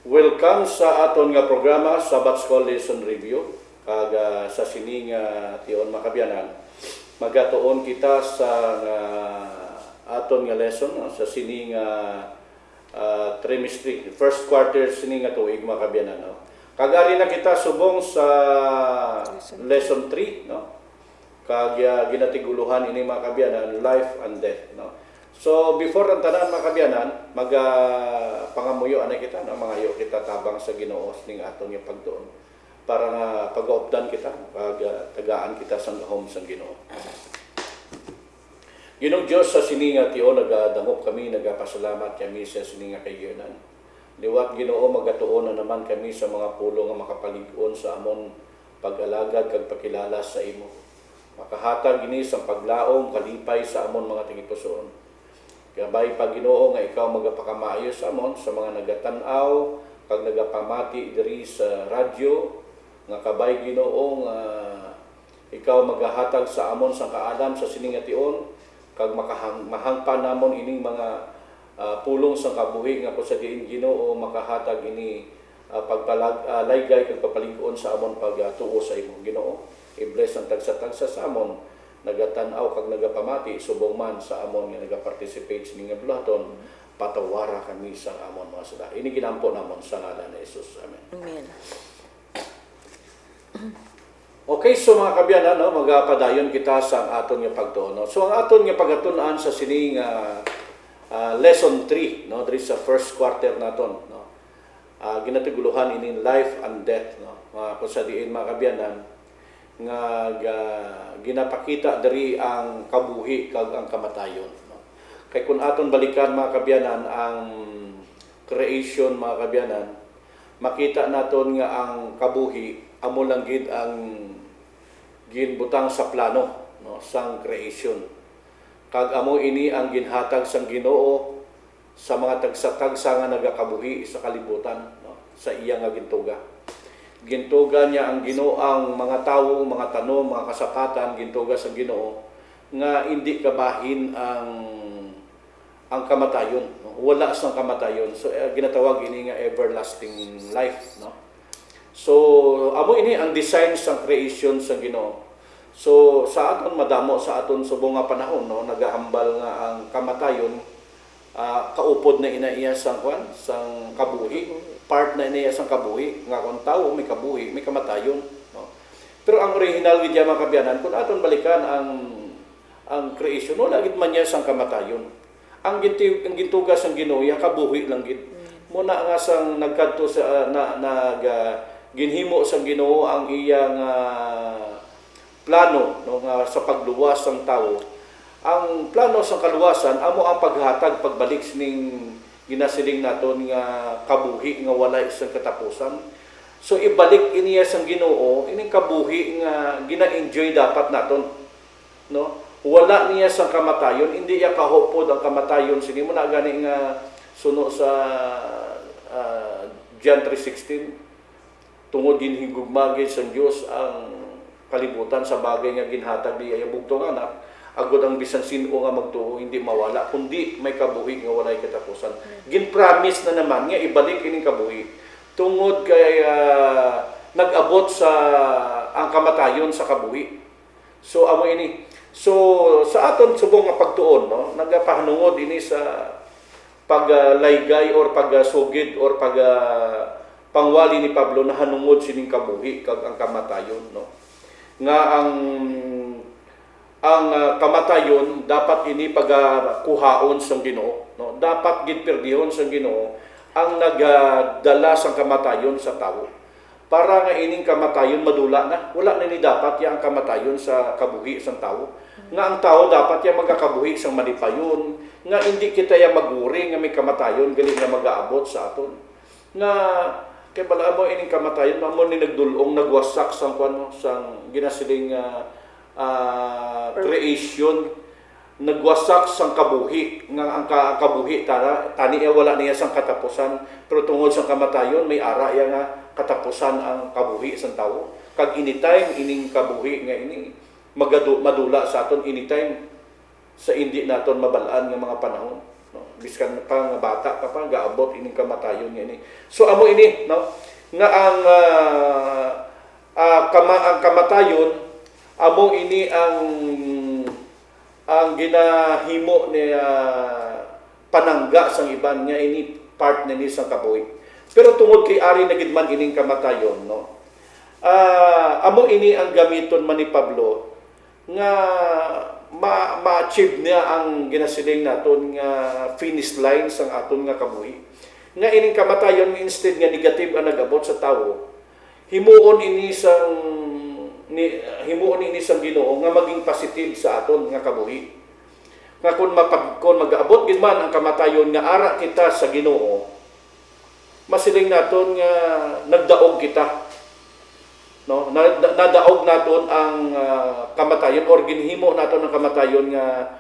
Welcome sa aton nga programa Sabbath School Lesson Review. Kag sa sining tion makabyanan, magatuon kita sa aton nga lesson sa sining trimestry, first quarter sining nga tuig makabyanan. No? Kagari na kita subong sa lesson 3, no? Kag ginatiguluhan ini makabyanan, life and death, no? So, before ang tanan makabyanan, pangamuyo anay kita, no? Mangayo kita tabang sa Ginoo ning aton nga pagtuon para nga pag-opdan kita, tagaan kita sa gahom sa Ginoo. Ginoo Dios sa sininga tiyo nagadangop kami, nagapasalamat kami sa sininga kayunan. Liwat Ginoo magatuon na naman kami sa mga pulo nga makapalig-on sa amon pag-alagad kag pakilala sa imo. Makahatag ini sa paglaom kalipay sa amon mga tigipusoon. Gabay pa Ginoo nga ikaw magapakamayo sa amon sa mga nagatan-aw kag nagapamati diri sa radyo nga kabay Ginoo nga ikaw magahatag sa amon sang kaalam sa siningation kag mahangpan namon ining mga pulong sang kabuhi nga sa diin Ginoo makahatag ini pagpalaygay kag papalig-on sa amon pagtuo sa imo Ginoo. I-bless ang tagsa-tagsa sa amon nagatan-aw kag nagapamati subong man sa amon nga nagaparticipate sa mga bulaton, patawara kami sa amon mga sala. Ini ginampo namon sa ngalan ni Jesus. Amen. Amen. Okay, so mga kabyanan, no, magapadayon kita sa aton nga pagtuon. No? So ang aton nga pagatunan sa sining lesson 3, no, diri sa first quarter naton, no. Ginatiguluhan ini life and death, no. Kung sa diin mga kabyanan nga ginapakita diri ang kabuhi kag ang kamatayon, no? Kay kun aton balikan mga kabyanan ang creation mga kabyanan, makita naton nga ang kabuhi amo lang gid ang ginbutang sa plano, no, sang creation. Kag amo ini ang ginhatag sang Ginoo sa mga tagsa-tagsa nga nagakabuhi sa kalibutan, no, sa iya nga gintuga. Gintuga niya ang Ginoo ang mga tawo, mga tanom, mga kasapatan, gintuga sa Ginoo nga hindi kabahin ang kamatayon, no? Wala sang kamatayon. So ginatawag ini nga everlasting life, no? So amo ini ang design sa creation sa Ginoo. So sa aton madamo sa aton subong nga panahon, no, nagahambal nga ang kamatayon, kaupod na inaiya sang sang kabuhi. Part na niya sang kabuhi nga kung tao may kabuhi may kamatayon, no? Pero ang original gid mga kabyanan kun aton balikan ang creation wala gid man niya sang kamatayon. Ang gintuga sang Ginoo kabuhi lang gid. Muna nga sang nagkadto sa ginhimo sang Ginoo ang iyang plano, no, nga sa pagluwas sang tawo. Ang plano sang kaluwasan amo ang paghatag pagbalik ning ginasiling naton nga kabuhi nga wala isang katapusan. So ibalik iniya sang Ginoo ining kabuhi nga gina-enjoy dapat naton, no? Wala niya sang kamatayon, hindi ya kahupod ang kamatayon sini mo na gani nga suno sa John 3:16 tungod ginhigugmagay sang Dios ang kalibutan sa bagay nga ginhatag diya bugtong anak agud ang bisan sino nga magtuo hindi mawala kundi may kabuhi nga walay katapusan. Gin-promise na naman nga ibalik ining kabuhi tungod kay nag-abot sa ang kamatayon sa kabuhi. So amo ini. So sa aton subong nga pagtuon, no, nagapahanungod ini sa paglaygay or pagsugid or pangwali ni Pablo na hanungod sining kabuhi kag ang kamatayon, no. Nga ang kamatayon dapat ini pagakuhaon sa Ginoo, no? Dapat gidperdihon sa Ginoo ang nagadala sang kamatayon sa tawo. Para nga ining kamatayon madula na, wala na ni dapat yang kamatayon sa kabuhi sang tawo. Nga ang tawo dapat yang magakabuhi sang malipayon, nga hindi kita yang maguri nga may kamatayon gali nga magaabot sa aton. Nga kay bala mo ining kamatayon amo ni nagdulong nagwasak sang sang ginasiling creation, nagwasak sang kabuhi nga ang kabuhi tani wala niya sang katapusan pero tungod sa kamatayon may ara ya nga katapusan ang kabuhi sang tawo. Kag anytime ining kabuhi nga ini madula sa aton anytime sa hindi naton mabalaan nga mga panahon, no? biskan pa nga bata ka pa gaabot ining kamatayon nga ini. So amo ini no nga ang kamatayon amo ini ang ginahimo ni panangga sang iban nga ini part ni sang kabuhi. Pero tungod kay ari na gid man ining kamatayon no. Amo ini ang gamiton man ni Pablo nga ma-achieve niya ang ginasiling naton nga finish line sang aton nga kabuhi. Nga ining kamatayon instead nga negative ang nagabot sa tawo, himuon ini sang Ginoo nga maging positive sa aton nga kabuhi. Nga kung mag-abot gid man ang kamatayon nga ara kita sa Ginoo, masiling naton nga nagdaog kita. No, nadaog naton ang kamatayon or ginhimo naton ang kamatayon nga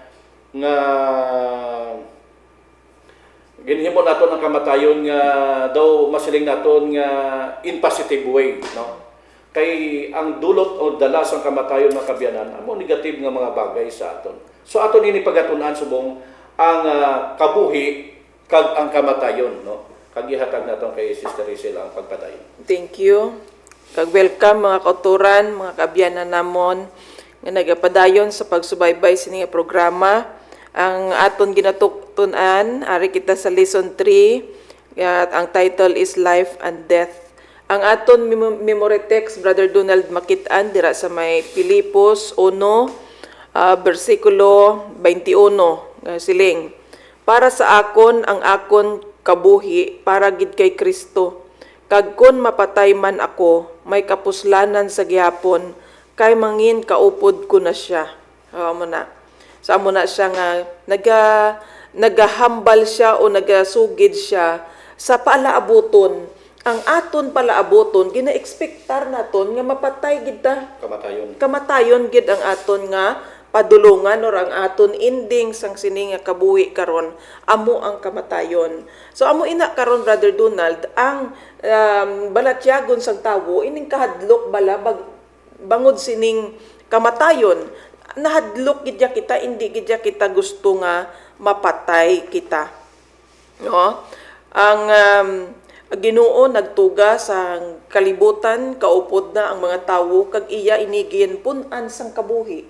ginhimo naton ang kamatayon nga daw masiling naton nga in positive way, no. Kay ang dulot o dala sang kamatayon nga kabyanan amo negative nga mga bagay sa aton. So aton ini pagatun-an subong ang kabuhi kag ang kamatayon, no. Kag ihatag naton kay Sister Rizal ang pagpadayon. Thank you. Kag-welcome mga kauturan, mga kaabyanan namon nga nagapadayon sa pagsubaybay sa nga programa. Ang aton ginatuktunan, ari kita sa lesson 3, at ang title is Life and Death. Ang aton memory text, Brother Donald makitaan, dira sa may Pilipos 1, versikulo 21, siling. Para sa akon, ang akon kabuhi, para gid kay Kristo. Kag kun mapatay man ako, may kapuslanan sa gihapon, kay mangin kaupod ko na siya. Amo na. So amo na siya nga nagahambal siya o nagasugid siya sa palaabuton. Ang aton palaabuton gina-expectar naton nga mapatay gid ta. Kamatayon gid ang aton nga padulungan or ang aton ending sang sini nga kabuhi karon amo ang kamatayon. So amo ina karon Brother Donald ang balatyagon sang tawo ining kahadlok bala bangod sining kamatayon. Nahadlok gid kita, hindi gid kita gusto nga mapatay kita. No? Ang Ginoo nagtuga sa kalibutan, kaupod na ang mga tawo kag iya inigin punan sang kabuhi.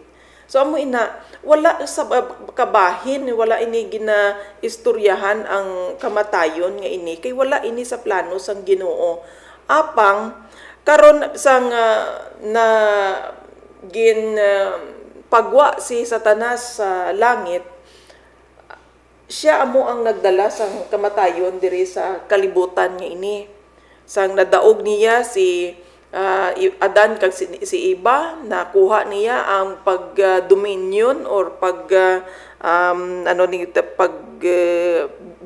So amo ina, wala sa kabahin, wala ini gina istoryahan ang kamatayon nga ini kay wala ini sa plano sang Ginoo. Apang karon sang na pagwa si Satanas sa langit, siya amo ang nagdala sang kamatayon diri sa kalibutan nga ini. Sang nadaog niya si Adan kag si Eva, nakuha niya ang pag-dominion or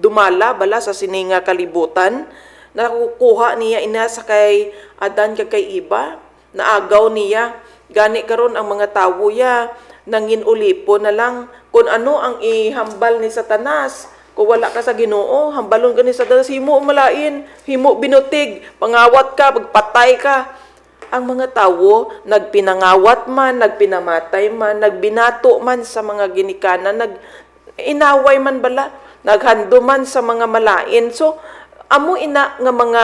dumala bala sa sininga kalibutan. Nakukuha niya ina sa kay Adan kag kay Eva, naagaw niya. Gani karon ang mga tawo ya nangin ulipo na lang kung ano ang ihambal ni Satanas. Kung wala ka sa Ginoo, hambalon ka ni Satanas, himo malain, himo binutig, pangawat ka, pagpatay ka. Ang mga tawo, nagpinangawat man, nagpinamatay man, nagbinato man sa mga ginikanan, inaway man bala, naghando man sa mga malain. So, amo ina nga mga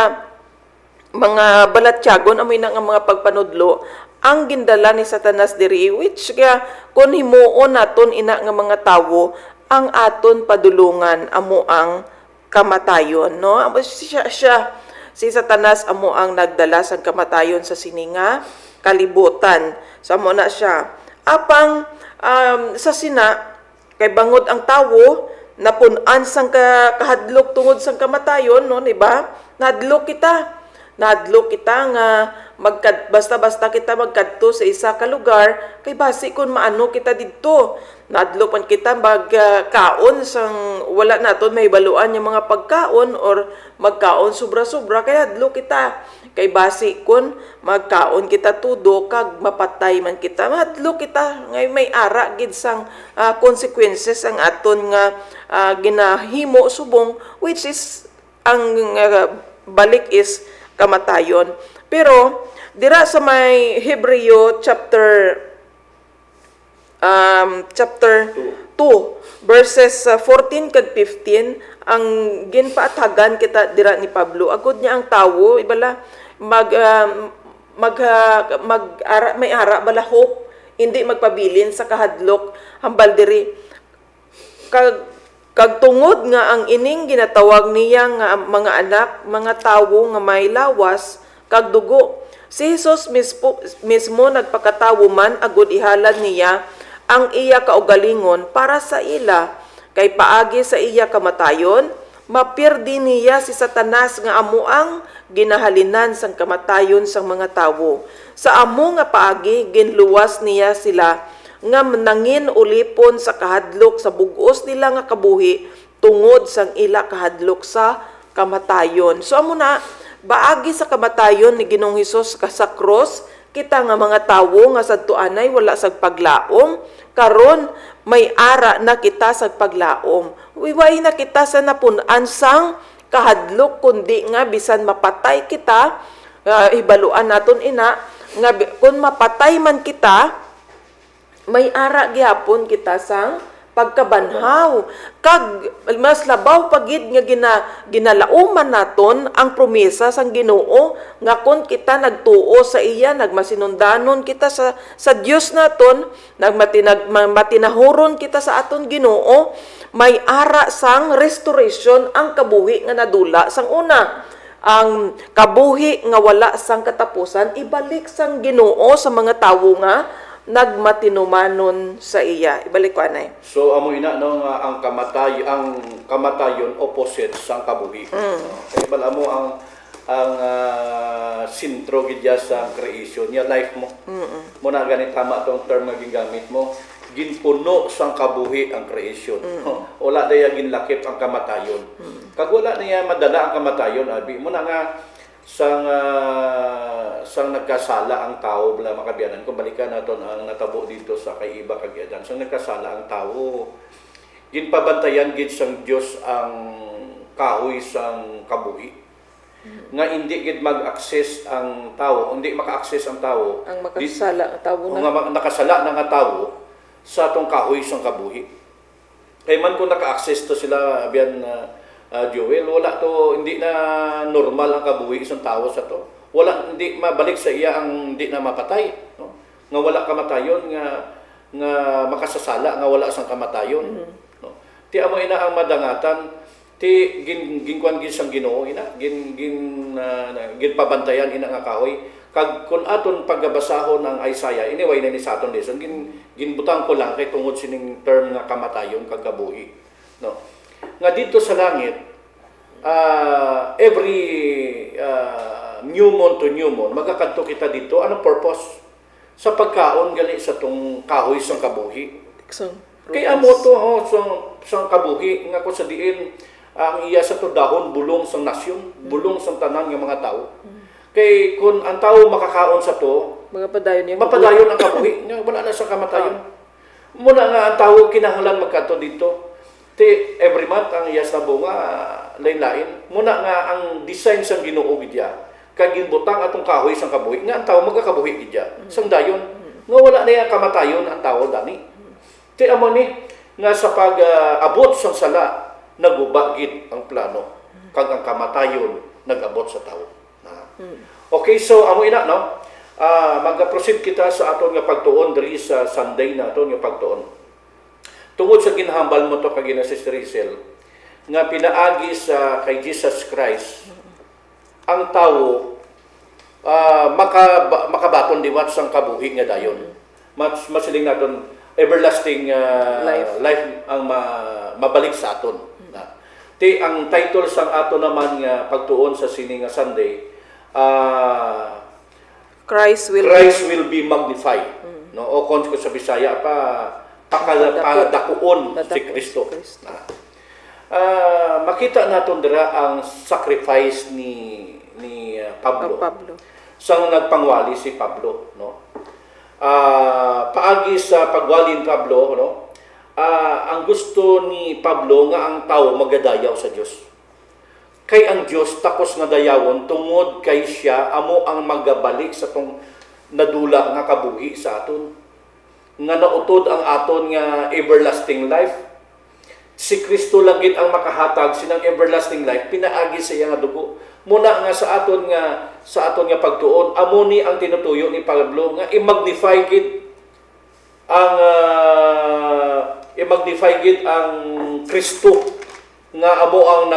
balatyagon, amo ina nga mga pagpanudlo, ang gindala ni Satanas diri, which kaya kung himuon naton ina nga mga tawo, ang aton padulungan amo ang kamatayon, no? Si Satanas amo ang nagdala sa kamatayon sa sininga kalibutan. So amo na siya. Apang sa sina kay bangod ang tawo napun-an sang kahadlok tungod sang kamatayon, no, di ba? Nadlok kita nga basta-basta kita magkadto sa isa ka lugar kay basi kun maano kita didto. Nadlopan kita magkaon sang wala naton may baluan yung mga pagkaon or magkaon sobra-sobra kaya adlo kita. Kay basi kun magkaon kita tudo kag mapatay man kita. Madlo kita ngay may ara gid sang consequences ang aton nga ginahimo subong, which is ang balik is kamatayon. Pero dira sa may Hebreo chapter 2 2 verses 14 kag 15 ang ginpaatagan kita dira ni Pablo. Agud niya ang tawo ibala may ara bala hope, hindi magpabilin sa kahadlok hambal diri kag tungod nga ang ining ginatawag niya nga mga anak, mga tawo nga may lawas kag dugo. Si Jesus mismo nagpakatawo man agud ihalad niya ang iya kaugalingon para sa ila, kay paagi sa iya kamatayon mapirdi niya si Satanas nga amo ang ginahalinan sang kamatayon sang mga tawo. Sa amo nga paagi ginluwas niya sila nga nangin ulipon sa kahadlok sa bugos nila nga kabuhi tungod sang ila kahadlok sa kamatayon. So amo na baagi sa kamatayon ni Ginoong Hesus sa cross, kita nga mga tawo nga sadtuanay wala sag paglaom, karon may ara na kita sa paglaom. Wiway na kita sa napun-an sang kahadlok kundi nga bisan mapatay kita, hibaluan naton ina nga kung mapatay man kita, may ara gyapon kita sang pagkabanhaw. Kag mas labaw pagid nga ginalauman naton ang promesa sang Ginoo nga kun kita nagtuo sa iya, nagmasinundanon kita sa Dios naton, matinahuron kita sa aton Ginoo, may ara sang restoration ang kabuhi nga nadula sang una. Ang kabuhi nga wala sang katapusan ibalik sang Ginoo sa mga tawo nga nagmatinumanon sa iya. Ibalik ko anay. So amo ina no nga ang kamatayon opposite sang kabuhi. Kaya bala mo ang sintro gidya sa creation niya life mo. Mo na ganit tama tong term nga gingamit mo. Ginpuno sang kabuhi ang creation. Wala daya ginlakip ang kamatayon. Kag wala niya madala ang kamatayon abi mo na nga sang nagkasala ang tao bala makabiyanan kung balikan naton ang natabo dito sa kay iba kag Adan sang nagkasala ang tao ginpabantayan gid sang Dios ang kahoy sang kabuhi nga hindi gid mag-access ang tao, hindi maka-access ang tao Ang makasala ang tawo na. nga nakasala na nga tao sa atong kahoy sang kabuhi. Kay man kung naka-access to sila biyan Joel, wala to, hindi na normal ang kabuhi isang tao sa to. Wala, hindi mabalik sa iya ang hindi na mapatay. No? Nga wala kamatayon, nga makasasala, nga wala sang kamatayon. No? Ti amo ina ang madangatan, ti ginkuan gin sang Ginoo ina, ginpabantayan ina nga kahoy. Kag kun aton paggabasahon ang Isaiah, anyway na ni sa aton lesson, ginbutang ko lang kay tungod sining term nga kamatayon kag kabuhi. No? Nga dito sa langit, every new moon to new moon, magkakadto kita dito. Anong purpose? Sa pagkaon gali sa tong kahoy sang kabuhi. Kaya amo to sang kabuhi nga ko sa diin ang iya sa to dahon bulong sang nasyon, bulong sang tanan nga mga tao. Kay kun ang tao makakaon sa to, mapadayon ang kabuhi, wala na sa kamatayon. Muna nga ang tao kinahanglan magkadto dito. Every month ang iyas na bunga lain-lain. Muna nga ang design sang Ginoo gidya kag ginbutang atong kahoy sang kabuhi nga ang tawo magkakabuhi gidya sang dayon nga wala na kamatayon ang tawo dani. Ti amo ni nga sa pag-abot sang sala naguba gid ang plano kag ang kamatayon nag-abot sa tawo. Okay, so amo ina no. Mag-proceed kita sa aton nga pagtuon diri sa Sunday naton nga pagtuon. Tungod sa ginhambal mo to kag Sister Rizal, nga pinaagi sa kay Jesus Christ, ang tawo makabaton diwat sang kabuhi nga dayon. Masiling naton everlasting life ang mabalik sa aton. Ti ang title sang ato naman nga pagtuon sa sini nga Sunday, Christ will be magnified. No, o kon ko sa Bisaya pa pakadakuon si Kristo. Makita naton dira ang sacrifice ni Pablo. Sang nagpangwali si Pablo, no. Paagi sa pagwali ni Pablo, no. Ang gusto ni Pablo nga ang tao magadayaw sa Dios. Kay ang Dios takos nga dayawon tungod kay siya amo ang magabalik sa tong nadula nga kabuhi sa aton. nga nautod ang aton nga everlasting life. Si Kristo lang gid ang makahatag sinang everlasting life pinaagi sa iya nga dugo. Muna nga sa aton nga pagtuon, amo ni ang tinutuyo ni Pablo nga i-magnify gid ang Kristo nga amo ang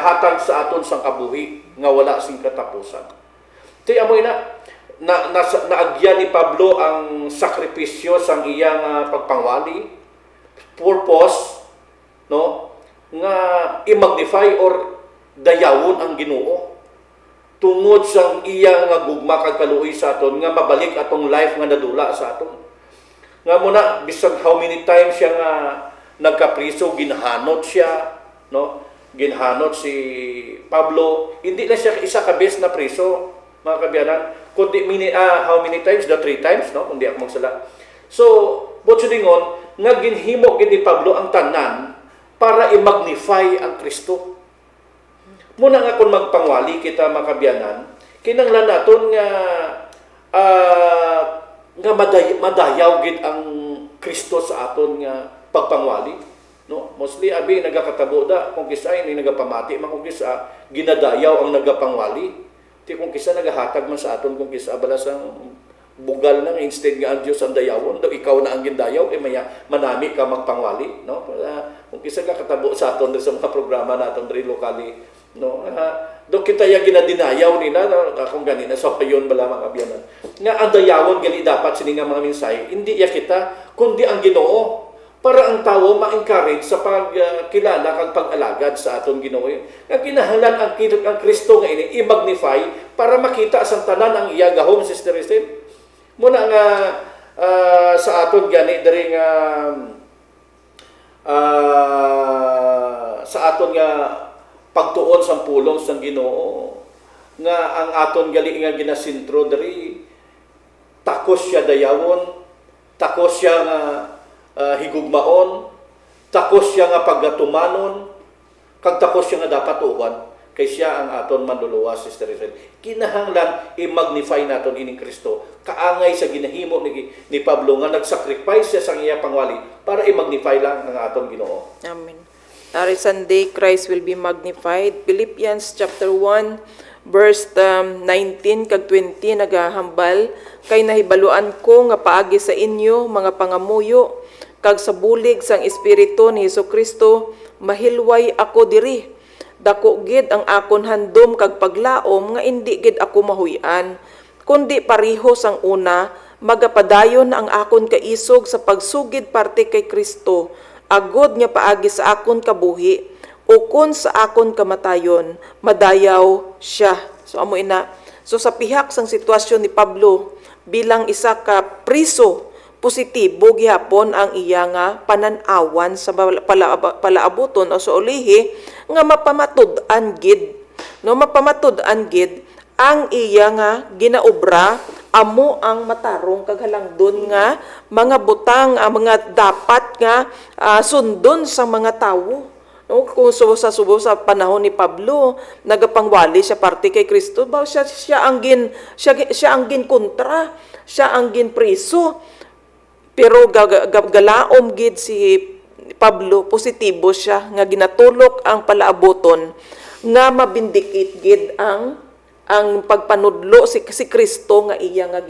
hatag sa aton sang kabuhi nga wala sing katapusan. Ti amo naagya ni Pablo ang sakripisyo sang iyang pagpangwali, purpose, no, nga i-magnify or dayawon ang Ginoo tungod sang iyang nga gugma kag kaluoy sa aton nga mabalik atong life nga nadula sa aton. Nga muna bisag how many times siya nga nagkapriso, ginhanot siya, no? Ginhanot si Pablo. Hindi lang siya isa ka bes na priso, mga kabiyanan, kundi how many times? The 3 times, no? Kundi ako magsala. So, botsulingon, nga ginhimo gid ni Pablo ang tanan para i-magnify ang Kristo. Muna nga kung magpangwali kita, mga kabiyanan, kinanglan naton nga madayaw gid ang Kristo sa aton nga pagpangwali, no? Mostly abi nagakatabo da kung kisa ni nagapamati man kung kisa ginadayaw ang nagapangwali. Ti kung kisa nagahatag man sa aton kung kisa bala sang bugal na instead nga ang Dios ang dayawon, do ikaw na ang gindayaw maya manami ka magpangwali, no? Kung kisa katabo sa aton sa mga programa naton diri lokali, no? Do kita ya ginadinayaw nila kung ganina sa payon bala mga kabiyanan. Nga ang dayawon gali dapat sini nga mga mensahe, hindi ya kita kundi ang Ginoo para ang tao ma-encourage sa pagkilala kag pag-alagad sa aton Ginoo. Nga kinahanglan ang Kristo nga ini i-magnify para makita sa tanan ang iya gahom, Sister Esther. Muna nga sa aton gani diri nga sa aton nga pagtuon sa pulong sang Ginoo nga ang aton gali nga ginasintro diri takos siya dayawon, takos siya nga higugmaon, takos siya nga pagatumanon, kag takos siya nga dapat uwan kay siya ang aton manluluwas, Sister Israel. Kinahanglan i-magnify naton ining Kristo kaangay sa ginahimo ni Pablo nga nag-sacrifice siya sa iya pangwali para i-magnify lang ang aton Ginoo. Amen. Ari Sunday, Christ will be magnified. Philippians chapter 1, verse 19 kag 20 nagahambal, kay nahibaluan ko nga paagi sa inyo mga pangamuyo kag sa bulig sang Espiritu ni Hesukristo, mahilway ako diri. Dako gid ang akon handom kag paglaom nga indi gid ako mahuy-an, kundi pareho sang una, magapadayon ang akon kaisog sa pagsugid parte kay Kristo, agod nga paagi sa akon kabuhi, ukon sa akon kamatayon, madayaw siya. So amo ina. So sa pihak sang sitwasyon ni Pablo bilang isa ka priso, positibo gihapon ang iya nga panan-awan sa palaabuton o sa ulihi nga mapamatud-an gid. No, mapamatud-an gid ang iya nga ginaobra, amo ang matarong kag halangdon nga mga butang, mga dapat nga sundon sa mga tawo. No, kung sa panahon ni Pablo, nagapangwali siya parte kay Kristo, ba siya ang gin kontra, siya ang gin priso. Pero galaom gid si Pablo, positibo siya nga ginatulok ang palaaboton nga mabindikit gid ang pagpanudlo si Kristo nga iya nga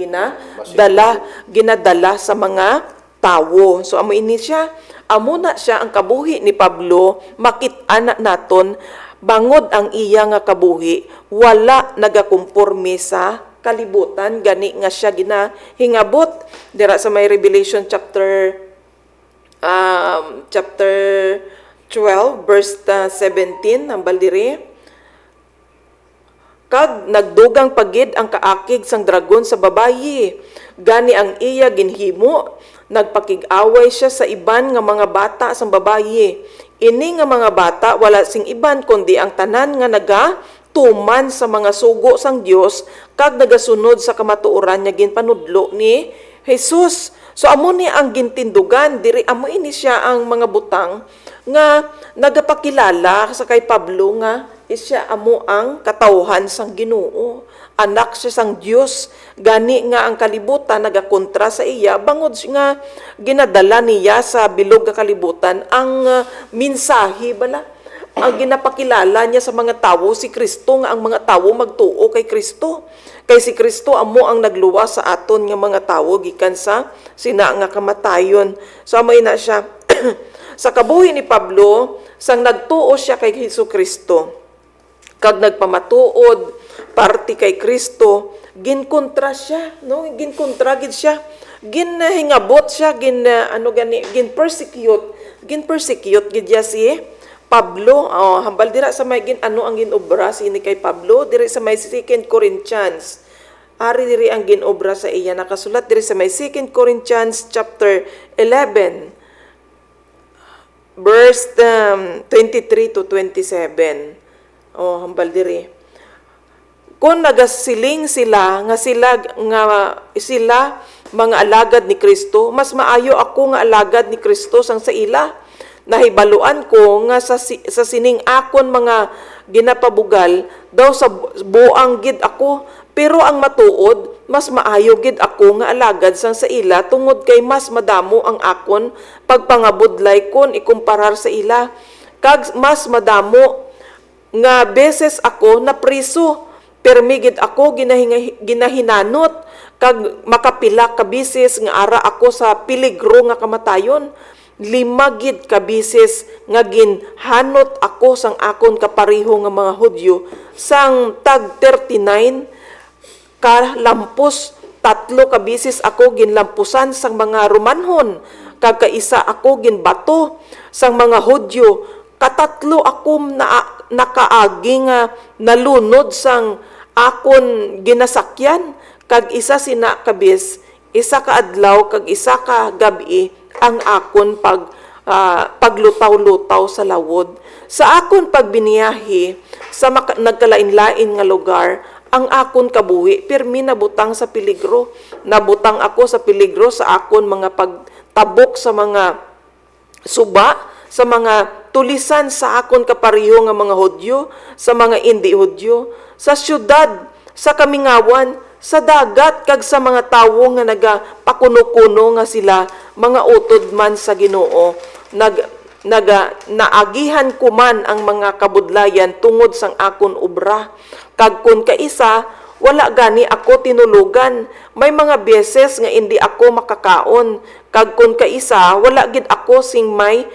ginadala sa mga tawo. So amo ini siya, amo na siya ang kabuhi ni Pablo, makit-ana naton bangod ang iya nga kabuhi wala nagakomporme sa kalibutan, gani nga siya ginahingabot dira sa may Revelation chapter 12 verse 17 ang baldiri. Kag nagdugang pagid ang kaakig sang dragon sa babayi, gani ang iya ginhimo, nagpakig-away siya sa iban nga mga bata sang babayi. Ini nga mga bata wala sing iban kundi ang tanan nga tuman sa mga sugo sang Dios kag nagasunod sa kamatuoran niya ginpanudlo ni Jesus. So amo ni ang gintindugan diri, amo ini siya ang mga butang nga nagapakilala sa kay Pablo nga siya amo ang katawhan sang Ginoo. Anak siya sang Dios. Gani nga ang kalibutan nagakontra sa iya bangod nga ginadala niya sa bilog nga kalibutan ang mensahe bala. Ang ginapakilala niya sa mga tawo si Kristo nga ang mga tawo magtuo kay Kristo. Kay si Kristo amo ang nagluwas sa aton nga mga tawo gikan sa sina nga kamatayon. So may na siya sa kabuhi ni Pablo sang nagtuo siya kay Hesukristo kag nagpamatuod parti kay Kristo, ginkontra siya, no? Ginkontra gid siya. Ginhingabot siya, ginpersecute gid siya si Pablo. Oh, hambal dira sa may ang ginobra sini kay Pablo diri sa may 2 Corinthians. Ari diri ang ginobra sa iya nakasulat diri sa may 2 Corinthians chapter 11 verse 23 to 27. Oh, hambal diri. Kung nagasiling sila sila mga alagad ni Kristo, mas maayo ako nga alagad ni Kristo sang sa ila. Nahibaluan ko nga sa sining akon mga ginapabugal daw sa buang gid ako, pero ang matuod mas maayo gid ako nga alagad sang sa ila tungod kay mas madamo ang akon pagpangabudlay kon ikumparar sa ila, kag mas madamo nga beses ako na priso, permigid ako ginahinanot, kag makapila ka bisis nga ara ako sa peligro nga kamatayon. 5 gid ka bisis nga ginhanot ako sang akon kapariho nga mga Hudyo, sang tag 39 ka lampos, 3 ka bisis ako ginlampusan sang mga Romanhon, kag kaisa ako ginbato sang mga Hudyo, katatlo ako nakaagi nga nalunod sang akon ginasakyan, kag isa sina kabis, isa ka adlaw kag isa ka gabi ang akon paglutaw-lutaw sa lawod. Sa akon pagbiniyahi sa nagkalain-lain nga lugar, ang akon kabuhi pirmi nabutang sa peligro. Nabutang ako sa peligro sa akon mga pagtabok sa mga suba, sa mga tulisan sa akon kapariho nga mga Hudyo, sa mga hindi Hudyo, sa syudad, sa kamingawan, sa dagat, kag sa mga tawo nga nagapakuno-kuno nga sila mga utod man sa Ginoo. Naagihan ko man ang mga kabudlayan tungod sang akon obra, kag kun kaisa wala gani ako tinulugan. May mga beses nga hindi ako makakaon, kag kun kaisa wala gid ako sing may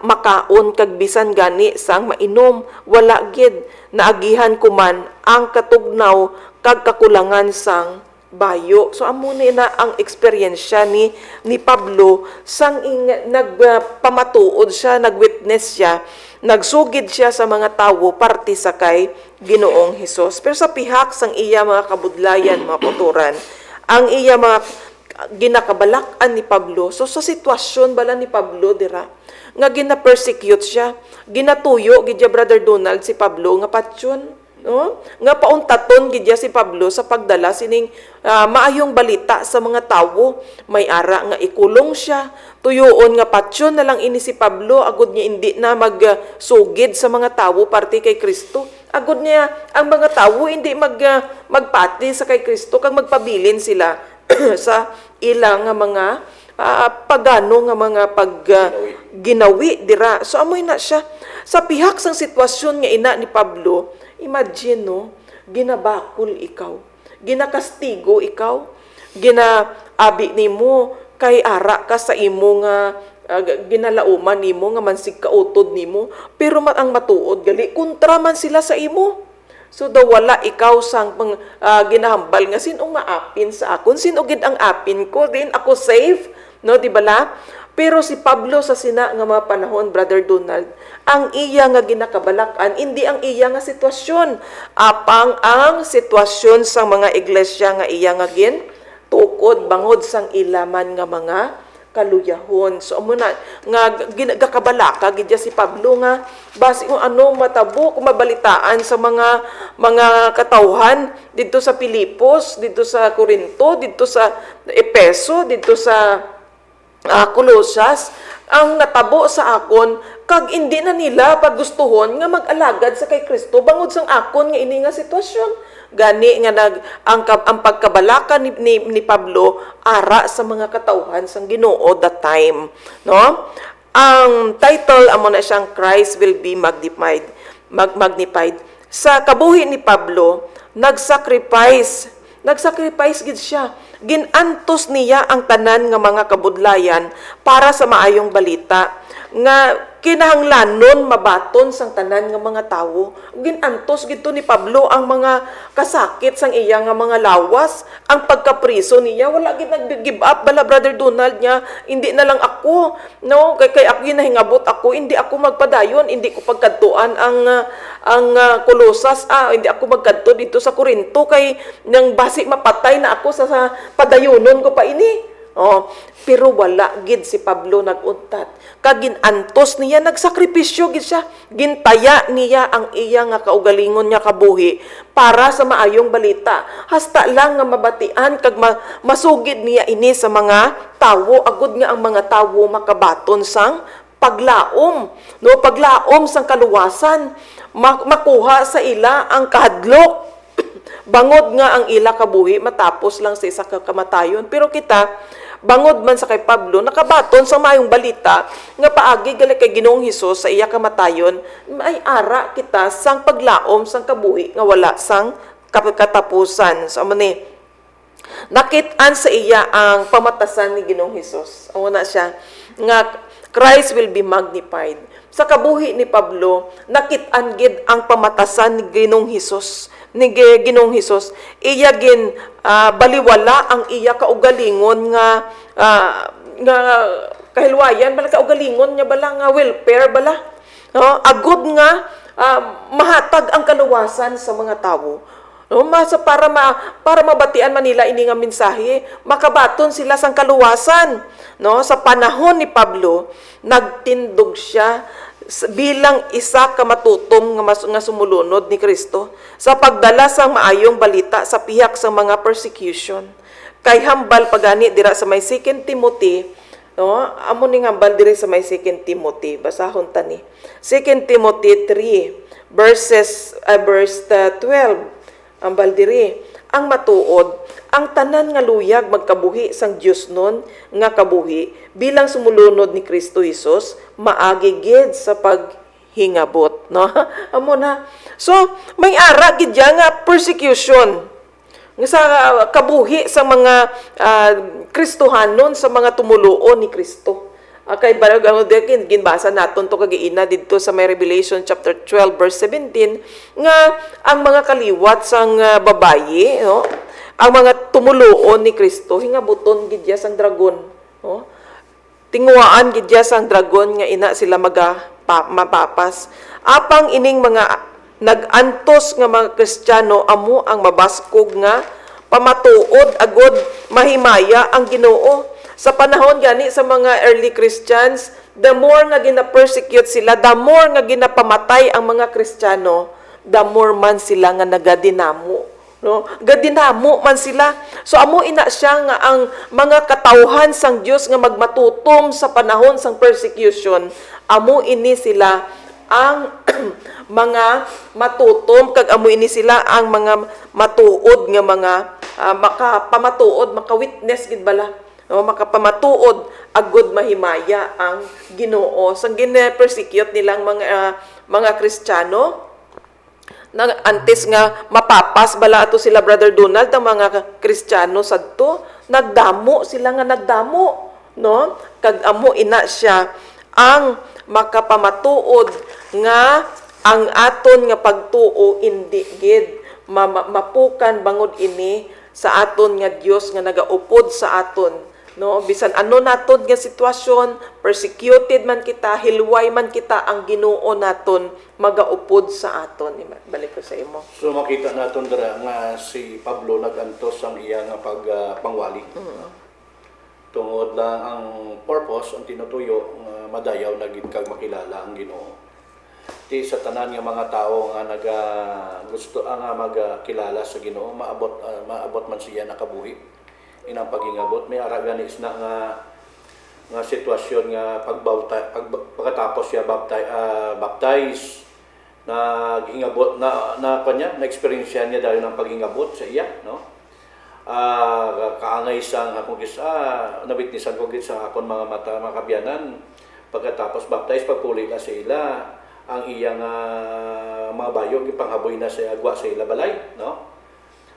makaon, kag bisan gani sang mainom wala gid. Naagihan ko man ang katugnaw kag kakulangan sang bayo. So amo ni na ang eksperyensya ni Pablo sang nagpamatuod siya, nagwitness siya, nagsugid siya sa mga tawo parti sa kay Ginoong Hesus. Pero sa pihak sang iya mga kabudlayan, mga puturan, ang iya mga ginakabalak-an ni Pablo. So sa sitwasyon bala ni Pablo dira nga gina-persecute siya, ginatuyo gidya Brother Donald si Pablo nga patyon. No? Nga pauntaton gidya si Pablo sa pagdala sining maayong balita sa mga tawo. May ara nga ikulong siya, tuyoon nga patsyon na lang ini si Pablo, agud niya hindi na magsugid sa mga tawo parti kay Kristo. Agud niya ang mga tawo hindi magpati sa kay Kristo, kag magpabilin sila sa ilang nga mga pagano nga mga ginawi dira. So amoy na siya sa pihak sang sitwasyon nga ina ni Pablo. Imagine, no, ginabakol ikaw, ginakastigo ikaw, ginaabi nimo kay ara ka sa imo nga ginalauman nimo nga mansig kautod nimo, pero ang matuod gali kontra man sila sa imo. So daw wala ikaw sang ginahambal nga sino maapin sa akon, sino gid ang apin ko, din ako safe, no, di bala? Pero si Pablo sa sina nga mga panahon, Brother Donald, ang iya nga ginakabalakan, hindi ang iya nga sitwasyon. Apang ang sitwasyon sa mga iglesia nga iya nga tukod bangod sang ilaman nga mga kaluyahon. So muna nga gakabalaka gidya si Pablo nga basi kung ano matabo kung mabalitaan sa mga katawhan dito sa Pilipos, dito sa Corinto, dito sa Epeso, dito sa Kolosas, ang natabo sa akon, kag hindi na nila paggustuhon nga mag-alagad sa kay Kristo bangod sang akon nga ini nga sitwasyon. Gani nga ang pagkabalaka ni Pablo ara sa mga katauhan sang Ginoo that time, no? Ang title amo na siyang Christ will be magnified. Sa kabuhi ni Pablo, nagsacrifice gid siya. Ginantos niya ang tanan nga mga kabudlayan para sa maayong balita nga kinahanglanon mabaton sang tanan nga mga tawo. Ginantos gidto ni Pablo ang mga kasakit sang iya nga mga lawas, ang pagkapriso niya. Wala gid nag-give up bala Brother Donald niya, hindi na lang ako, no, kay ako ginahingabot ako, hindi ako magpadayon, hindi ko pagkadtuan ang Kolosas, hindi ako magkadto dito sa Corinto kay nang basi mapatay na ako sa padayonon ko pa ini. Pero wala gid si Pablo naguntat. Kaginantos niya, nagsakripisyo gid siya. Gintaya niya ang iya nga kaugalingon niya kabuhi para sa maayong balita. Hasta lang nga mabatian kag masugid niya ini sa mga tawo, agud nga ang mga tawo makabaton sang paglaom, no, paglaom sang kaluwasan, makuha sa ila ang kahadlok. Bangod nga ang ila kabuhi matapos lang sa isa ka kamatayon. Pero kita, bangod man sa kay Pablo, nakabaton sa mayong balita nga paagi gali kay Ginoong Hesus sa iya kamatayon, may ara kita sang paglaom sang kabuhi nga wala sang katapusan. So amo ni nakit-an sa iya ang pamatasan ni Ginoong Hesus. Amo na siya nga Christ will be magnified. Sa kabuhi ni Pablo, nakit-an gid ang pamatasan ni Ginoong Hesus. Ni Ginoong Hesus, iya gin baliwala ang iya kaugalingon nga kahilwayan bala kaugalingon niya bala nga welfare bala, no? Agud nga mahatag ang kaluwasan sa mga tawo, no? Para mabatian man nila ini nga mensahe, makabaton sila sang kaluwasan, no? Sa panahon ni Pablo, nagtindog siya bilang isa ka matutom nga sumulunod ni Kristo sa pagdala sang maayong balita sa pihak sa mga persecution. Kay hambal pagani dira sa may 2 Timothy, no? Amo ning hambal diri sa may 2 Timothy, basahon ta ni. 2 Timothy 3 verse 12. Hambal diri, ang matuod, ang tanan nga luyag magkabuhi sang Dios nun nga kabuhi bilang sumulunod ni Kristo Hesus maagi gid sa paghingabot, no? Amo na. So may ara gid nga persecution nga sa kabuhi sa mga Kristohanon, sa mga tumuluon ni Kristo. Kay barang ginbasa naton to kagiina didto sa may Revelation chapter 12 verse 17 nga ang mga kaliwat sang babayi, no, ang mga tumuluon ni Kristo hingabuton gid sang dragon, no, tinguaan gid sang dragon nga ina sila mapapas. Apang ining mga nagantos nga mga Kristiyano amo ang mabaskog nga pamatuod agud mahimaya ang Ginoo. Sa panahon gani sa mga early Christians, the more nga gina-persecute sila, the more nga ginapamatay ang mga Kristiyano, the more man sila nga nagadinamo, no? Gadinamo man sila. So amo ina siya nga ang mga katawhan sang Dios nga magmatutom sa panahon sang persecution, amo ini sila ang mga matutom kag amo ini sila ang mga matuod nga mga makapamatuod, makawitness gid bala, no, makapamatuod agud mahimaya ang Ginoo sang gine-persecute nilang mga Kristiyano. Antes nga mapapas bala ato sila Brother Donald ang mga Kristiyano sadto, nagdamo sila nga nagdamo, no? Kag amo ina siya ang makapamatuod nga ang aton nga pagtuo indi gid mapukan bangod ini sa aton nga Dios nga nagaupod sa aton, no, bisan ano naton nga sitwasyon, persecuted man kita, hilway man kita, ang Ginoo naton magaupod sa aton. Balik ko sa imo. So makita naton dira nga si Pablo nagantos ang iya nga pangwali. Tungod lang ang purpose, ang tinutuyo nga madayaw na gid kag makilala ang Ginoo. Ti sa tanan nga mga tao nga gusto nga magkilala sa Ginoo, maabot man siya nakabuhi inang pagingabot. May ara gani isna nga nga sitwasyon nga pagkatapos siya baptize na gingabot na kanya na experience niya dahil ng paghingabot sa iya, no? Kaangay sang akong nabitnisan ko gid sa akon mga mata mga kabyanan pagkatapos baptize pagpuli na sa ila ang iyang mga bayog ipanghaboy na sa agwa sa ila balay, no?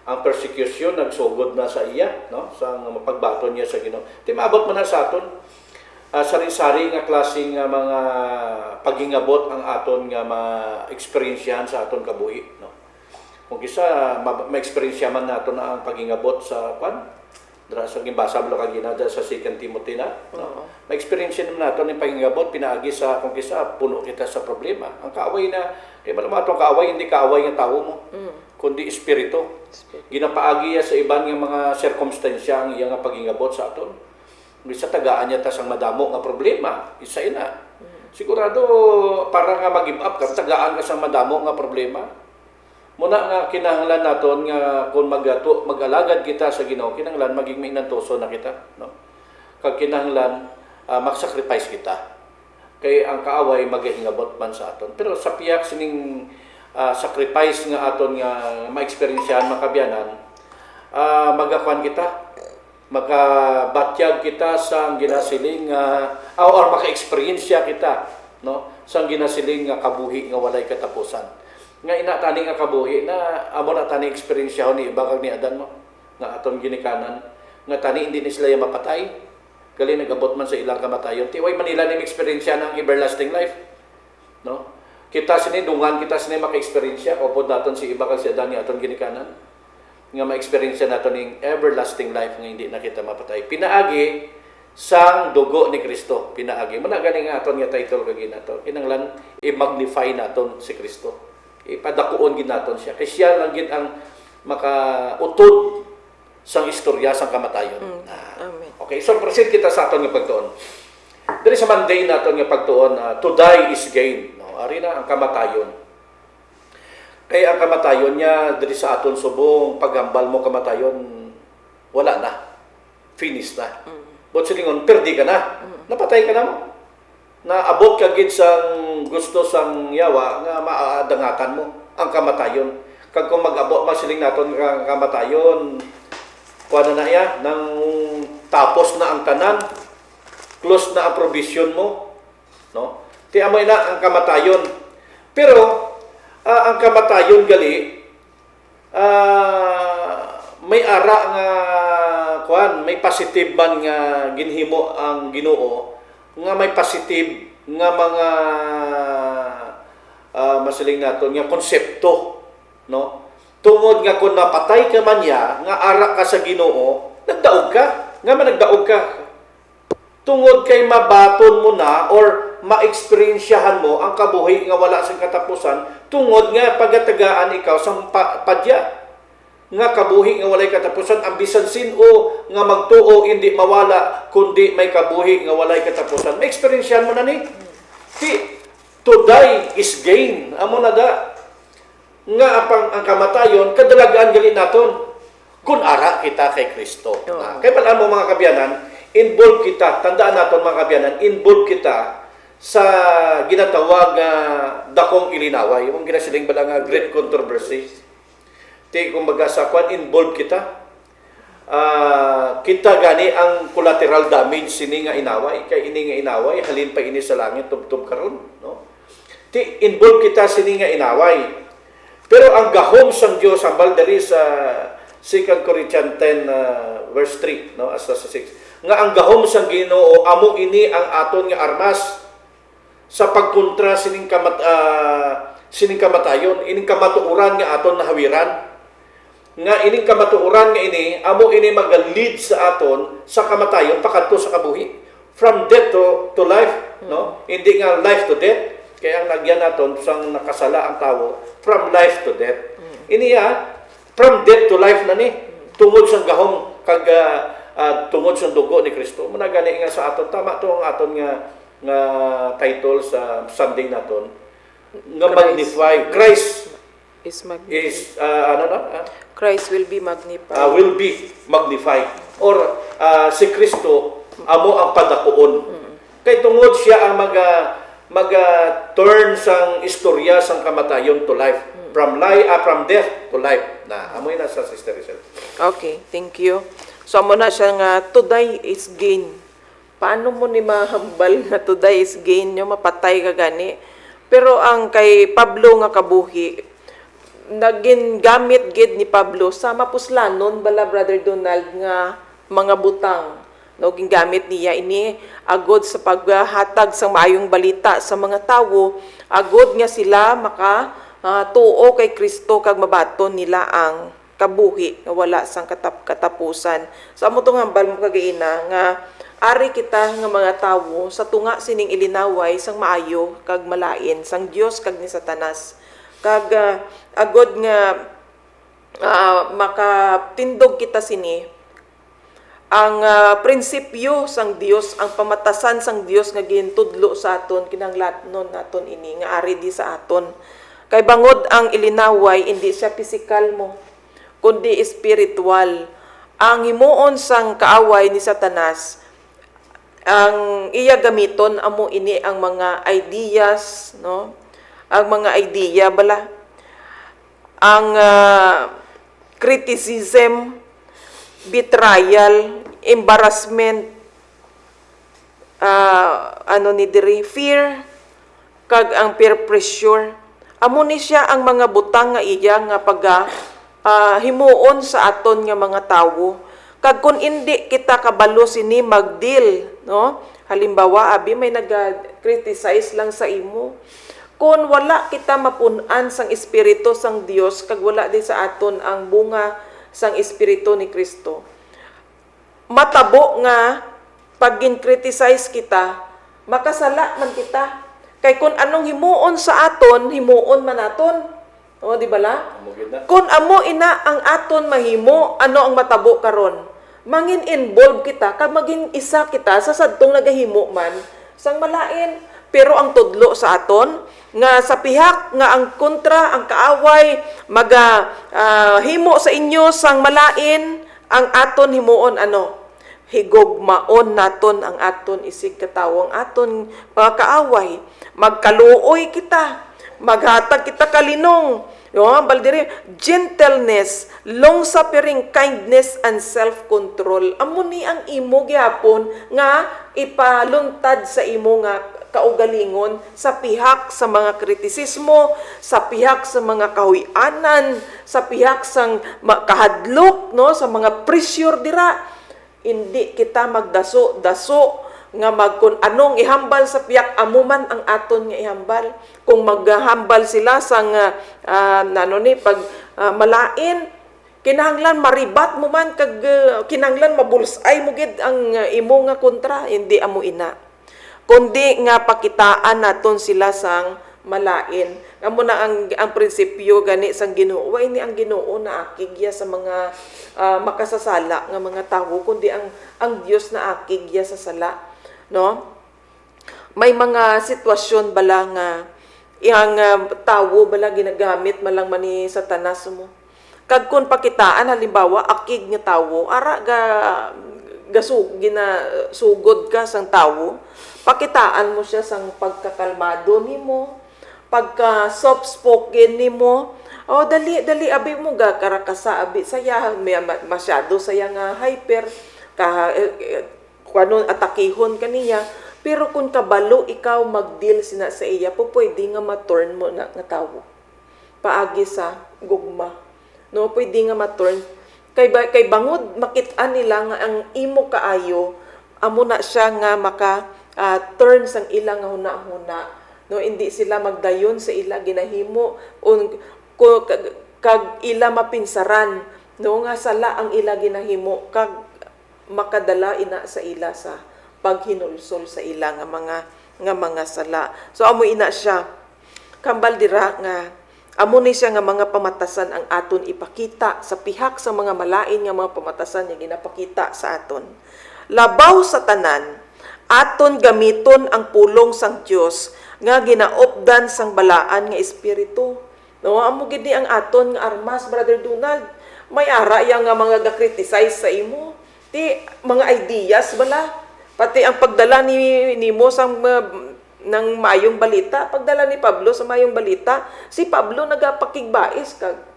Ang persecution nagsugod na sa iya, no? Sa mapagbaton niya sa Ginoo. Ti maabot man na sa aton sari-sari nga klaseng mga paghingabot ang aton nga ma-experiencehan sa aton kabuhi, no? Kung kisa ma-experience man nato na ang paghingabot sa dra sa gimbasa blo kagina sa 2 Timothy na, no? Ma-experience naman nato ni paghingabot pinaagi sa kung kisa puno kita sa problema. Ang kaaway na kay man ato kaaway hindi kaaway nga tawo mo, kundi espiritu. Ginapaagi sa iban nga mga circumstansya ang iyang paghingabot sa aton. Bisa tagaan niya ta sang madamo nga problema, isa ina. Sigurado para nga mag-give up ka, tagaan ka sang madamo nga problema. Muna nga kinahanglan naton nga kung mag-alagad kita sa Ginoo, kinahanglan maging mainantoso na kita, no? Kag kinahanglan mag-sacrifice kita. Kay ang kaaway maghingabot man sa aton. Pero sa piyak sining sacrifice nga aton nga ma-experiencehan makabyanan, magakuan kita, makabatyag kita sa ginasiling or maka-experience kita, no? Sa ginasiling nga kabuhi nga walay katapusan. Nga ina tani nga kabuhi na amo na tani experience ni iba kag ni Adan mo nga aton ginikanan nga tani hindi ni sila mapatay gali nagabot man sa ilang kamatayon ti way manila ning experience ng everlasting life, no? Kita sini dungan kita sini maka-experience o pod naton si iba kag si Adan ni aton ginikanan nga ma-experience naton ning everlasting life nga hindi na kita mapatay pinaagi sang dugo ni Kristo, pinaagi mo na gani nga aton nga title kag ginato kinahanglan i-magnify naton si Kristo, ipadakuon gid naton siya kay siya lang gid ang makautod sang istorya sang kamatayon. Amen. Okay, so proceed kita sa aton nga pagtuon. Diri sa Monday naton nga pagtuon, to die is gain, no? Ari na ang kamatayon. Kay ang kamatayon niya diri sa aton subong paghambal mo kamatayon wala na. Finish na. But silingon perdi ka na. Napatay ka na mo. Naabot ka gid sang gusto sang yawa nga maadangatan mo ang kamatayon. Kag kung mag-abot masiling naton nga kamatayon, kuan na ya nang tapos na ang tanan, close na ang provision mo, no? Ti amoy na ang kamatayon. Pero ang kamatayon gali may ara nga kuan, may positive man nga ginhimo ang Ginoo nga may positive nga mga masiling naton nga konsepto, no? Tungod nga kung napatay ka man ya nga ara ka sa Ginoo, nagdaog ka, nga man nagdaog ka. Tungod kay mabaton mo na or ma-experiensyahan mo ang kabuhi nga wala sa katapusan, tungod nga pagatagaan ikaw sa padya nga kabuhi nga walay katapusan, ang bisan sino nga magtuo hindi mawala kundi may kabuhi nga walay katapusan. May experiensyan mo na ni. To die is gain. Amo na da. Nga ang kamatayon kadalagaan gali naton kun ara kita kay Kristo. Kay pala mo mga kabyanan, involve kita, tandaan naton mga kabyanan, involve kita sa ginatawag dakong ilinaway. Yung ginasiling bala nga great controversy. Kumbaga sa kwan, involved kita. Kita gani ang collateral damage sini nga inaway. Kay ini nga inaway, halin pa ini sa langit, tubtub karon, no? Involved kita sini nga inaway. Pero ang gahom sang Dios ang baldari sa 2 Corinthians 10 verse 3, no? Hasta sa 6. Nga ang gahom sang Ginoo amo ini ang aton nga armas sa pagkontra sining kamatayon, ining kamatuoran nga aton nahawiran. Nga ining kamatuoran nga ini amo ini magalid sa aton sa kamatayon pakadto sa kabuhi, from death to life, no? Hindi nga life to death, kaya ang nagyan naton sang nakasala ang tawo from life to death. Ini from death to life na ni tungod sa gahom kag tungod sa dugo ni Kristo. Muna gani nga sa aton tama to ang aton nga title sa Sunday naton nga magnify Christ is magnified. Christ will be magnified. Will be magnified. Or si Kristo amo ang padakuon. Kay tungod siya ang turn sang istorya sang kamatayon to life. From death to life. Na amoy na sa Sister Rizal. Okay, thank you. So, amo na siya nga, today is gain. Paano mo ni mahambal nga today is gain nyo, mapatay ka gani? Pero ang kay Pablo nga kabuhi, naging gamit gid ni Pablo sa mapuslanon bala Brother Donald nga mga butang. No, gingamit niya ini agod sa paghatag sa maayong balita sa mga tawo, agod nga sila maka tuo kay Kristo kag mabaton nila ang kabuhi nga wala sang katapusan. So amo tong hambal mo kagaina nga ari kita nga mga tawo sa tunga sining ilinaway sang maayo kag malain sang Dios kag ni Satanas. Kag agod nga makatindog kita sini ang prinsipyo sang Dios, ang pamatasan sang Dios nga gintudlo sa aton kinahanglanon naton ini nga ari di sa aton. Kay bangod ang ilinaway, hindi siya physical mo, kundi spiritual. Ang himuon sang kaaway ni Satanas, ang iya gamiton amo ini ang mga ideas, no? Ang mga idea bala, ang criticism, betrayal, embarrassment, fear, kag ang peer pressure. Amo ni siya ang mga butang nga iya nga himuon sa aton nga mga tawo. Kag kun indi kita kabalo sini magdeal, no? Halimbawa, abi may nag-criticize lang sa imo. Kung wala kita mapun-an sang espiritu sang Dios kag wala din sa aton ang bunga sang espiritu ni Kristo, matabo nga pag criticize kita, makasala man kita. Kay kung anong himuon sa aton, himuon man aton. O, di bala? Kung amo ina ang aton mahimo, ano ang matabo karon? Mangin involve kita, kag maging isa kita sa sadtong nagahimo man sang malain. Pero ang tudlo sa aton, nga sa pihak nga ang kontra, ang kaaway, himo sa inyo sang malain, ang aton himuon ano? Higugmaon naton ang aton isig katawang aton mga kaaway. Magkaluoy kita, maghatag kita kalinong, baldiri, gentleness, long-suffering, kindness, and self-control. Amo ni ang imo gyapon nga ipaluntad sa imo nga kaugalingon sa pihak sa mga kritisismo, sa pihak sa mga kahuyanan, sa pihak sang kahadlok, no, sa mga pressure dira. Hindi kita magdaso-daso nga kung anong ihambal sa piyak amuman ang aton nga ihambal. Kung maghambal sila sang malain, kinahanglan maribat mo man kag kinahanglan mabulsay mo gid ang imo nga kontra, hindi amo ina. Kundi nga pakitaan naton sila sang malain. Amo na ang prinsipyo gani sang Ginoo. Way ni ang Ginoo na akigya sa mga makasasala nga mga tawo, kundi ang Dios na akigya sa sala. No? May mga sitwasyon bala nga iyang tawo bala ginagamit malang man ni Satanas mo. Kag kun pakitaan halimbawa akig nga tawo, ara ginasugod ka sang tawo, pakitaan mo siya sang pagkakalmado nimo, pagka soft spoken nimo. O dali abi mo karakasa abi saya masyado saya nga hyper kuno atakihon kaniya. Pero kung kabalo ikaw magdeal sina sa iya, pwede nga ma-turn mo na nga tawo paagi sa gugma, no? Pwede nga ma-turn kay bangod makit-an nila nga ang imo kaayo, amo na siya nga maka turn sang ilang nga huna-huna, no? Hindi sila magdayon sa ila ginahimo kag ila mapinsaran, no, nga sala ang ila ginahimo kag makadala ina sa ila sa paghinulsol sa ila nga mga sala. So amo ina siya kambal dira nga amo ni siya nga mga pamatasan ang aton ipakita sa pihak sa mga malain nga mga pamatasan nga ginapakita sa aton. Labaw sa tanan, aton gamiton ang pulong sang Dios nga ginaopdan sang balaan nga espiritu. No, amo gid ni ang aton nga armas, Brother Donald. May ara yang nga mga ga-criticize sa imo. Ti mga ideas bala Pati ang pagdala ni Mo sa ng mayong balita, pagdala ni Pablo sa mayong balita, si Pablo nagapakigbais kag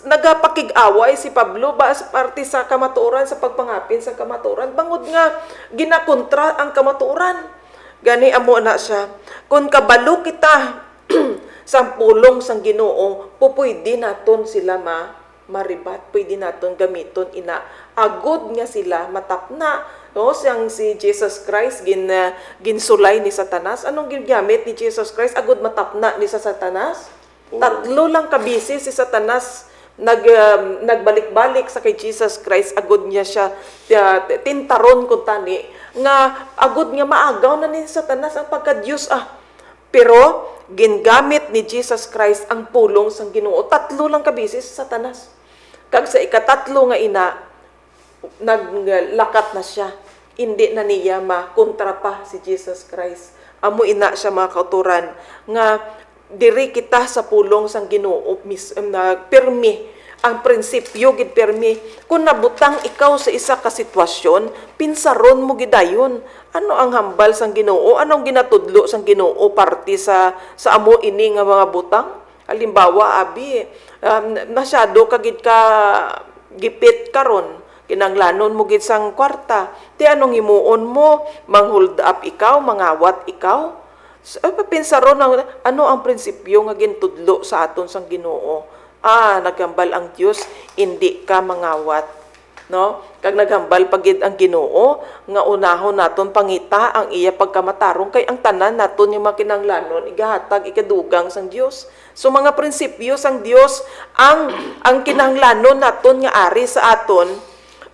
nagapakig-away si Pablo ba sa parte sa kamatuoran, sa pagpangapin sa kamatuoran, bangod nga ginakontra ang kamatuoran. Gani amo na siya, kung kabalo kita sa pulong sang Ginoo, pupwede naton sila maribat, pwede naton gamiton ina agud nga sila matapna. No, siyang si Jesus Christ ginsulay ni Satanas. Anong gingamit ni Jesus Christ agud matapna ni sa Satanas? Tatlo lang kabisi si Satanas nagbalik-balik sa kay Jesus Christ, agud niya siya tintaron kun tani nga agud nga maagaw na ni Satanas ang pagka-Dios pero gingamit ni Jesus Christ ang pulong sang Ginoo. Tatlo lang kabisi sa Satanas. Kag sa ikatatlo nga ina naglakat na siya, hindi na niya makontra pa si Jesus Christ. Amo ina siya mga kauturan nga diri kita sa pulong sang Ginoo permi ang prinsipyo gid permi kung nabutang ikaw sa isa ka sitwasyon, pinsaron mo gidayon. Ano ang hambal sang Ginoo? Anong ginatudlo sang Ginoo parte sa amo ini nga mga butang? Halimbawa masyado kagid ka gipit karon, kinanglanon mo gid sang kwarta. Ti anong himuon mo? Mang-hold up ikaw, mangawat ikaw? Pinsaron ano ang prinsipyo nga gintudlo sa aton sang Ginoo? Naghambal ang Dios, hindi ka mangawat. No? Kag naghambal pagid ang Ginoo nga unahon naton pangita ang iya pagkamatarong kay ang tanan naton yung makinanglanon igahatag ikadugang sang Dios. So mga prinsipyo sang Dios ang kinahanglanon naton nga ari sa aton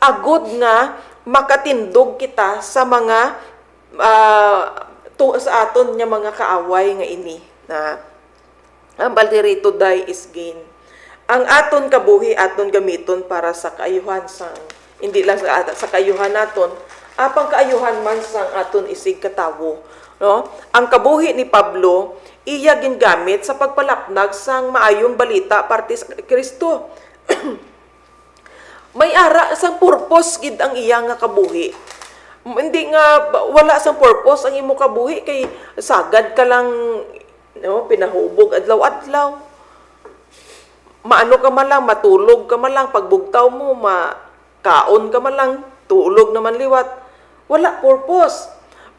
agud nga makatindog kita sa mga sa aton nga mga kaaway nga ini na ang baldirito die is gain. Ang aton kabuhi aton gamiton para sa kaayuhan sang hindi lang sa kaayuhan naton, apang kaayuhan man sang aton isig katawo, no? Ang kabuhi ni Pablo iya gingamit sa pagpalapnag sang maayong balita parte sa Kristo. May ara sang purpose gid ang iya nga kabuhi. Hindi nga wala sang purpose ang imo kabuhi kay sagad ka lang, no, pinahubog adlaw-adlaw. Maano ka man lang, matulog ka man lang, pagbugtaw mo, makaon ka man lang, tulog naman liwat. Wala purpose.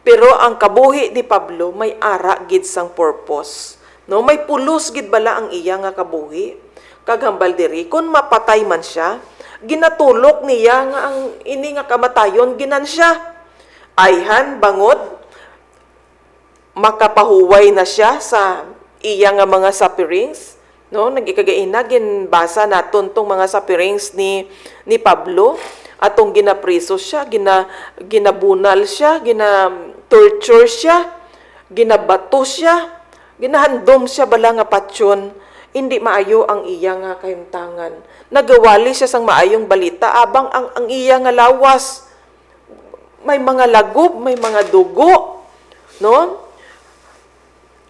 Pero ang kabuhi ni Pablo, may ara gid sang purpose. No, may pulos gid bala ang iya nga kabuhi. Kaghambal diri, kung mapatay man siya, ginatulok niya nga ang ini nga kamatayon ginan siya. Ayhan bangod, makapahuway na siya sa iya nga mga sufferings. No, nagikagaina ginbasa naton tong mga sufferings ni Pablo atong ginapriso siya, ginabunal siya, gina-torture siya, ginabato siya, ginahandom siya bala nga patyon. Hindi maayo ang iya nga kahimtangan. Nagawali siya sang maayong balita abang ang iya nga lawas may mga lagob, may mga dugo, no?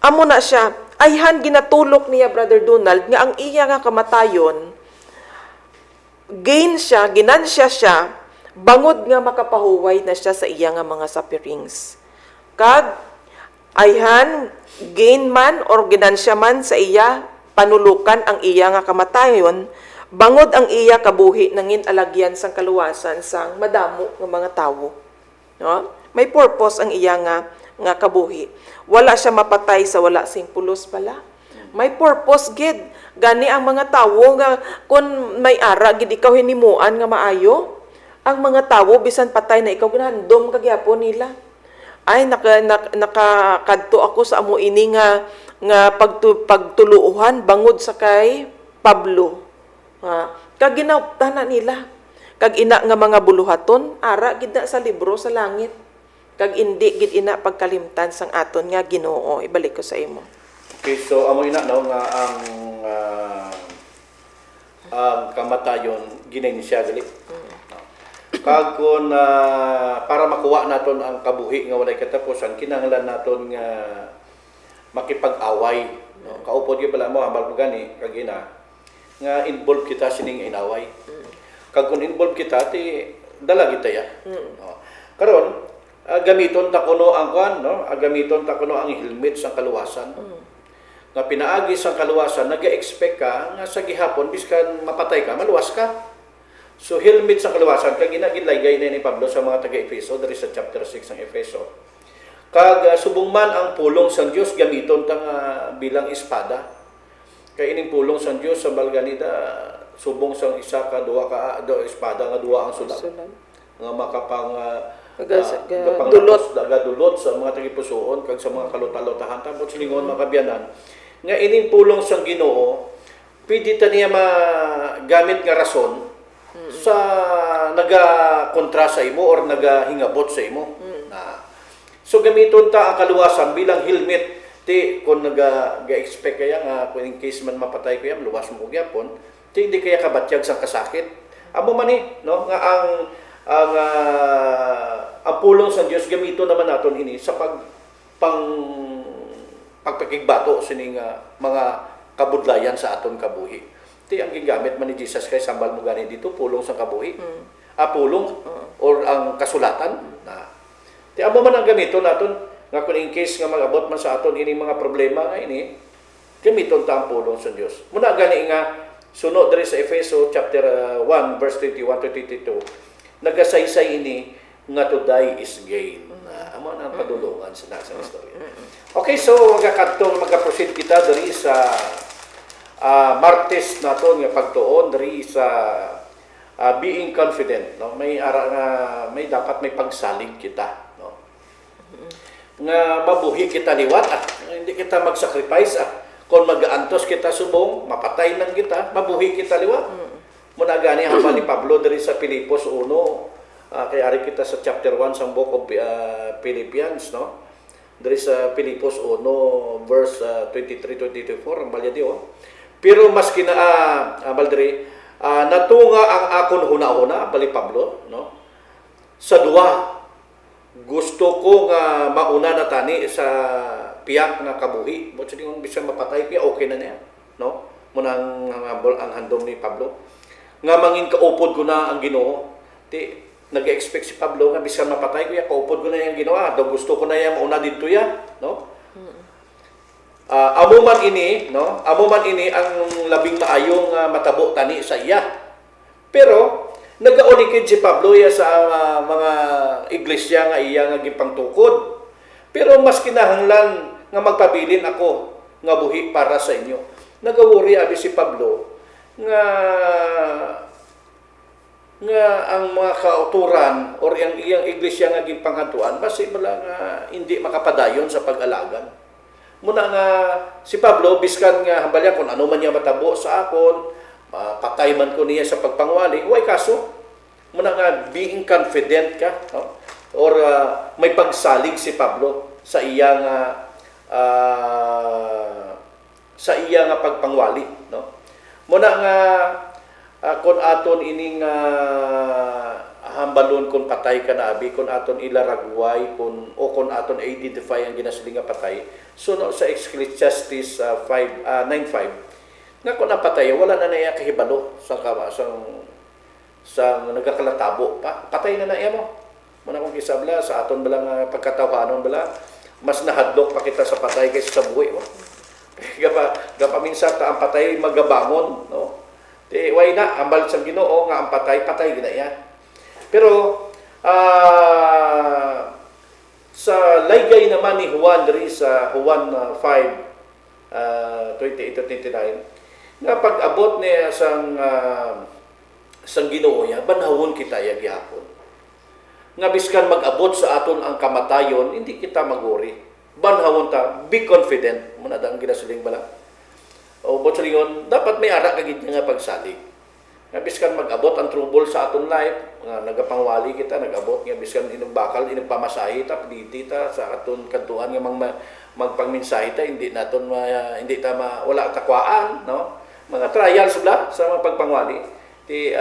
Amo na siya. Ayhan ginatulok niya, Brother Donald, nga ang iya nga kamatayon, gain siya, ginansya siya, bangod nga makapahuway na siya sa iya nga mga sufferings. Kag, ayhan, gain man or ginansya man sa iya, panulukan ang iya nga kamatayon, bangod ang iya kabuhi nangin alagyan sang kaluwasan sang madamo nga mga tawo. No? May purpose ang iya nga kabuhi. Wala siya mapatay sa wala sing pulos pala. May purpose gid. Gani ang mga tawo nga kun may ara gid ikaw hinimuan nga maayo, ang mga tawo bisan patay na ikaw ginahandom kagyapon nila. Ay nakakadto ako sa amo ini nga pagtuluuhan bangod sa kay Pablo. Kag ginauptan na nila. Kag ina nga mga buluhaton ara gid na sa libro sa langit. Kag indi gid ina pagkalimtan sang aton nga Ginoo. Ibalik ko sa imo. Okay, so amo ina no nga ang kamatayon ginainsya gali. Kag kun para makuha naton ang kabuhi nga walay katapusan, kinahanglan naton nga makipag-away, no? Kaupod gyud pala mo hambal mo gani kag ina nga involved kita sining inaway. Kag kun involved kita ti dala kita ya. No? Karon gamiton ta kuno ang kwan, no? Gamiton ta kuno ang helmet sa kaluwasan. Nga pinaagi sa kaluwasan, nag-expect ka nga sa gihapon biskan mapatay ka, maluwas ka. So helmet sa kaluwasan kag ginagilaygay na ni Pablo sa mga taga-Efeso diri sa chapter 6 ng Efeso. Kag subong man ang pulong sa Dios gamiton ta nga bilang espada. Kay ining pulong sa Dios sa balganida subong sang isa ka duha ka espada nga duha ang sulat. Nga makapang dulot sa mga tagipusoon kag sa mga kalutal-lutahan tapos lingon makabiyanan nga ining pulong sa Ginoo pwede ta niya magamit nga rason sa naga-kontra sa imo or nagahingabot sa imo. So gamiton ta ang kaluwasan bilang helmet ti kung naga-expect kaya nga kung in case man mapatay ko yan luwas mo gyapon ti hindi kaya kabatyag sa kasakit. Amo man no nga ang pulong sa Dios gamito naman naton ini sa pagpakigbato sining mga kabudlayan sa aton kabuhi. Ti ang gigamit man ni Jesus Christ sambal mo gani dito pulong sa kabuhi. Pulong or ang kasulatan na ti amo man ang gamito naton nga kung in case nga magabot man sa aton ini mga problema nga ini gamiton ta ang pulong sa Dios. Muna gani nga sunod diri sa Efeso chapter 1 verse 21 to 22 nagasaysay ini nga to die is gain. Amo ang padulungan sa nasang istorya. Okay, so magaproceed kita diri sa Martes naton nga pagtuon diri sa being confident, no? May dapat may pagsalig kita, no? Nga mabuhi kita liwat hindi kita mag-sacrifice kung mag-aantos kita subong mapatay nang kita, mabuhi kita liwat. Muna gani hambal ni Pablo diri sa Pilipos 1 kay ari kita sa chapter 1 sa book of Philippians, no? Diri sa Pilipos 1 verse 23-24 ang balya di pero maski na baldiri natunga ang akon huna-huna bali Pablo, no? Sa duwa gusto ko nga mauna na tani sa piyak nga kabuhi. Mo sa bisan mapatay piya okay na niya, no? Munang ang handom ni Pablo nga mangin kaupod ko na ang Ginoo. Ti nag-expect si Pablo nga bisan mapatay ko ya kaupod ko na yang Ginoo. Do gusto ko na yang mauna didto ya, no? Amo man ini, no? Amo man ini ang labing maayong matabo tani sa iya. Pero nagaulikid si Pablo ya sa mga iglesia nga iya nga gipangtukod. Pero mas kinahanglan nga magpabilin ako nga buhi para sa inyo. Nagawuri abi si Pablo nga ang mga kauturan or ang iyang iglesia nga gipanghantuan basi bala nga hindi makapadayon sa pag-alagan. Muna nga si Pablo biskan nga hambalya kung ano man niya matabo sa akon, patay man ko niya sa pagpangwali, way kaso muna nga being confident ka, no? Or may pagsalig si Pablo sa iyang pagpangwali, no? Muna nga kung aton ining hambalon kung patay ka na abi kung aton ilaragway kung aton identify ang ginasiling nga patay. So no, sa Ecclesiastes 9:5 nga kung napatay wala na niya kahibalo sa nagakalatabo patay na iya mo. Muna kung kisabla sa aton balang pagkatawanon bala mas nahadlok pa kita sa patay kaysa sa buhi mo. Gapa minsan ta ang patay magabangon, no? Ti way na ambal sa Ginoo nga ang patay gina iya. Pero sa laygay naman ni Juan diri sa Juan 5:28-29 nga pag-abot niya sang Ginoo ya banhawon kita ya gihapon. Nga biskan mag-abot sa aton ang kamatayon hindi kita maguri. Banhawon ta, be confident muna dang ginasuling bala. O botsulingon dapat may ara kagid nga pagsalig. Nga biskan mag-abot ang trouble sa aton life, nga nagapangwali kita, nag-abot nga biskan inugbakal, inugpamasahe ta, piditi ta sa aton kantuan nga magpangmensahe ta, hindi naton wala takwaan, no? Mga trials bla sa mga pagpangwali. Ti